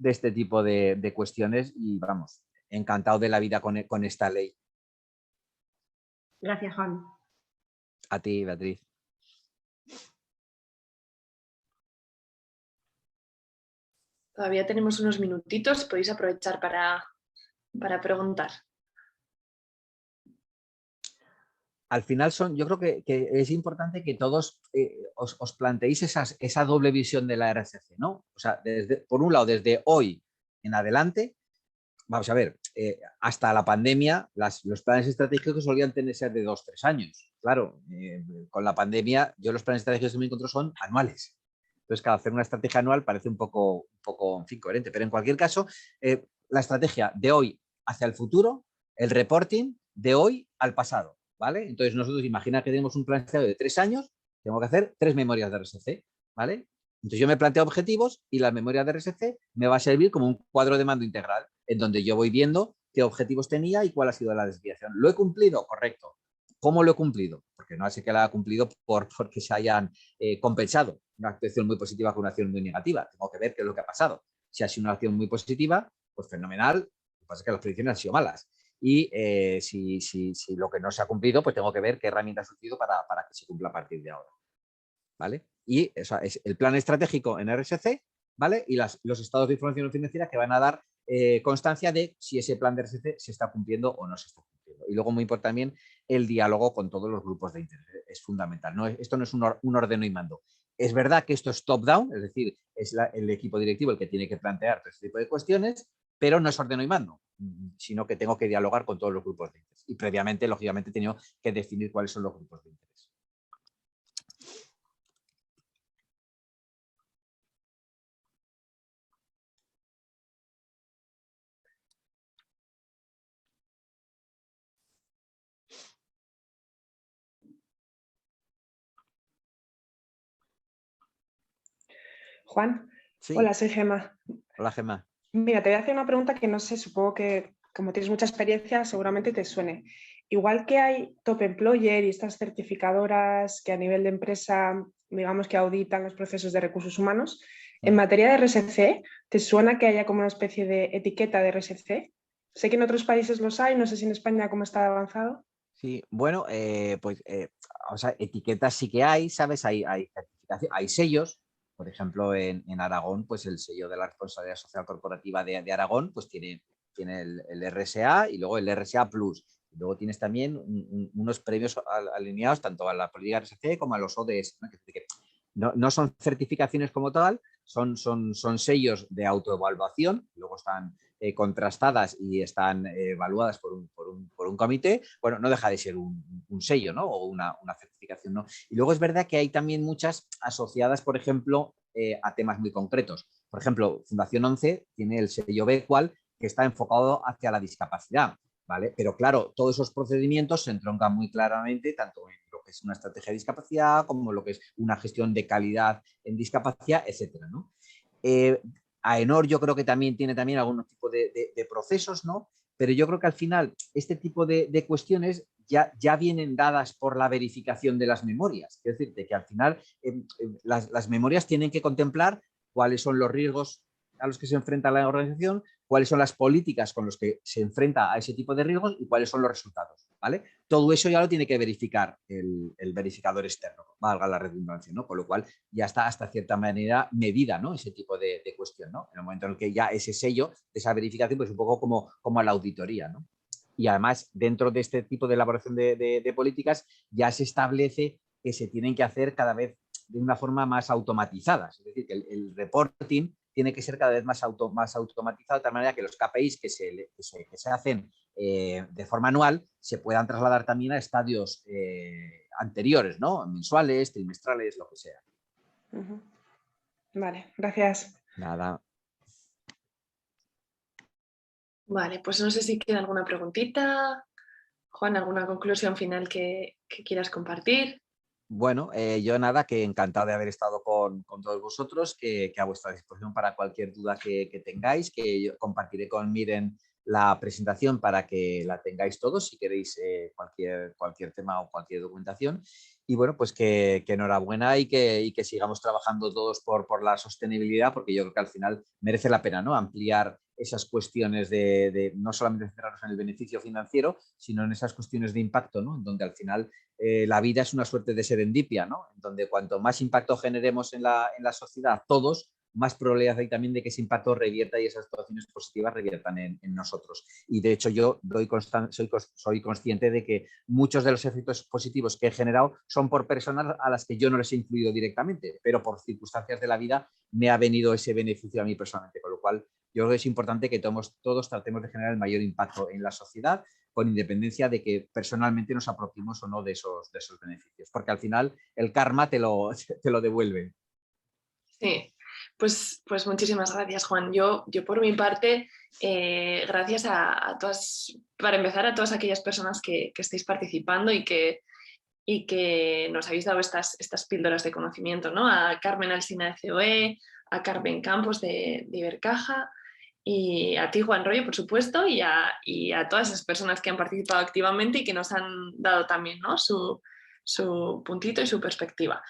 este tipo de cuestiones y vamos, encantado de la vida con esta ley. Gracias, Juan. A ti, Beatriz. Todavía tenemos unos minutitos, podéis aprovechar para preguntar. Al final yo creo que es importante que todos os planteéis esa doble visión de la RSC, ¿no? O sea, por un lado, desde hoy en adelante, vamos a ver, hasta la pandemia, los planes estratégicos solían ser de 2-3 años. Claro, con la pandemia, yo los planes estratégicos que me encuentro son anuales. Entonces, claro, hacer una estrategia anual parece un poco en fin, coherente. Pero en cualquier caso, la estrategia de hoy hacia el futuro, el reporting de hoy al pasado, ¿vale? Entonces, nosotros imagina que tenemos un plan de 3 años, tengo que hacer 3 memorias de RSC, ¿vale? Entonces, yo me planteo objetivos y la memoria de RSC me va a servir como un cuadro de mando integral en donde yo voy viendo qué objetivos tenía y cuál ha sido la desviación. ¿Lo he cumplido? Correcto. ¿Cómo lo he cumplido? Porque no hace que la haya cumplido porque se hayan compensado una acción muy positiva con una acción muy negativa. Tengo que ver qué es lo que ha pasado. Si ha sido una acción muy positiva, pues fenomenal. Lo que pasa es que las predicciones han sido malas. Y si lo que no se ha cumplido, pues tengo que ver qué herramientas he utilizado para que se cumpla a partir de ahora. ¿Vale? Y eso es el plan estratégico en RSC, ¿vale? Y los estados de información financiera que van a dar constancia de si ese plan de RSC se está cumpliendo o no se está cumpliendo. Y luego muy importante también el diálogo con todos los grupos de interés. Es fundamental. Esto no es un ordeno y mando. Es verdad que esto es top-down, es decir, es el equipo directivo el que tiene que plantear todo este tipo de cuestiones, pero no es ordeno y mando, sino que tengo que dialogar con todos los grupos de interés. Y previamente, lógicamente, he tenido que definir cuáles son los grupos de interés. Juan, sí. Hola, soy Gemma. Hola, Gemma. Mira, te voy a hacer una pregunta que no sé, supongo que como tienes mucha experiencia seguramente te suene. Igual que hay Top Employer y estas certificadoras que a nivel de empresa, digamos que auditan los procesos de recursos humanos, en materia de RSC, ¿te suena que haya como una especie de etiqueta de RSC? Sé que en otros países los hay, no sé si en España cómo está avanzado. Sí, bueno, o sea, etiquetas sí que hay, ¿sabes? Hay certificación, hay sellos. Por ejemplo, en Aragón, pues el sello de la responsabilidad social corporativa de Aragón, pues tiene el RSA y luego el RSA Plus. Y luego tienes también unos premios alineados tanto a la política RSC como a los ODS, ¿no? Que no son certificaciones como tal, son sellos de autoevaluación, luego están contrastadas y están evaluadas por un comité. Bueno, no deja de ser un sello, ¿no? O una certificación, ¿no? Y luego es verdad que hay también muchas asociadas, por ejemplo, a temas muy concretos. Por ejemplo, Fundación 11 tiene el sello BQual, que está enfocado hacia la discapacidad, ¿vale? Pero claro, todos esos procedimientos se entroncan muy claramente tanto en lo que es una estrategia de discapacidad como lo que es una gestión de calidad en discapacidad, etcétera, ¿no? AENOR yo creo que también tiene algún tipo de procesos, ¿no? Pero yo creo que al final este tipo de cuestiones ya vienen dadas por la verificación de las memorias. Es decir, de que al final las memorias tienen que contemplar cuáles son los riesgos a los que se enfrenta la organización, cuáles son las políticas con las que se enfrenta a ese tipo de riesgos y cuáles son los resultados, ¿vale? Todo eso ya lo tiene que verificar el verificador externo, valga la redundancia, ¿no? Con lo cual ya está hasta cierta manera medida, ¿no? Ese tipo de cuestión, ¿no? En el momento en el que ya ese sello de esa verificación, pues un poco como a la auditoría, ¿no? Y además, dentro de este tipo de elaboración de políticas, ya se establece que se tienen que hacer cada vez de una forma más automatizada. Es decir, que el reporting tiene que ser cada vez más automatizado, de tal manera que los KPIs que se hacen de forma anual se puedan trasladar también a estadios anteriores, ¿no? Mensuales, trimestrales, lo que sea. Vale, gracias. Nada. Vale, pues no sé si queda alguna preguntita. Juan, ¿alguna conclusión final que quieras compartir? Bueno, yo nada, que encantado de haber estado con todos vosotros, que a vuestra disposición para cualquier duda que tengáis, que yo compartiré con Miren la presentación para que la tengáis todos si queréis cualquier tema o cualquier documentación. Y bueno, pues que enhorabuena y que sigamos trabajando todos por la sostenibilidad, porque yo creo que al final merece la pena, ¿no? Ampliar esas cuestiones de no solamente centrarnos en el beneficio financiero, sino en esas cuestiones de impacto, ¿no? En donde al final la vida es una suerte de serendipia, ¿no? En donde cuanto más impacto generemos en la sociedad todos, más probabilidad hay también de que ese impacto revierta y esas actuaciones positivas reviertan en nosotros. Y de hecho yo soy consciente de que muchos de los efectos positivos que he generado son por personas a las que yo no les he incluido directamente, pero por circunstancias de la vida me ha venido ese beneficio a mí personalmente, con lo cual yo creo que es importante que todos tratemos de generar el mayor impacto en la sociedad, con independencia de que personalmente nos apropiemos o no de esos beneficios, porque al final el karma te lo devuelve. Sí, pues muchísimas gracias, Juan. Yo por mi parte, gracias a todas, para empezar, a todas aquellas personas que estáis participando y que nos habéis dado estas píldoras de conocimiento, ¿no? A Carmen Alsina de COE, a Carmen Campos de Ibercaja, y a ti, Juan Royo, por supuesto, y a todas esas personas que han participado activamente y que nos han dado también, ¿no? su puntito y su perspectiva.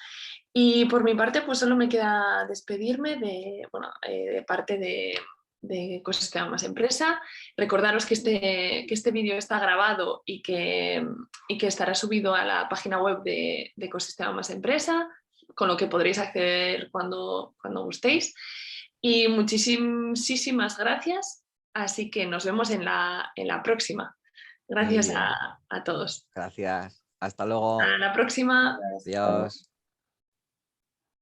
Y por mi parte, pues solo me queda despedirme de parte de Ecosistema Más Empresa. Recordaros que este vídeo está grabado y que estará subido a la página web de Ecosistema Más Empresa, con lo que podréis acceder cuando gustéis. Y muchísimas gracias. Así que nos vemos en la próxima. Gracias a todos. Gracias. Hasta luego. Hasta la próxima. Adiós.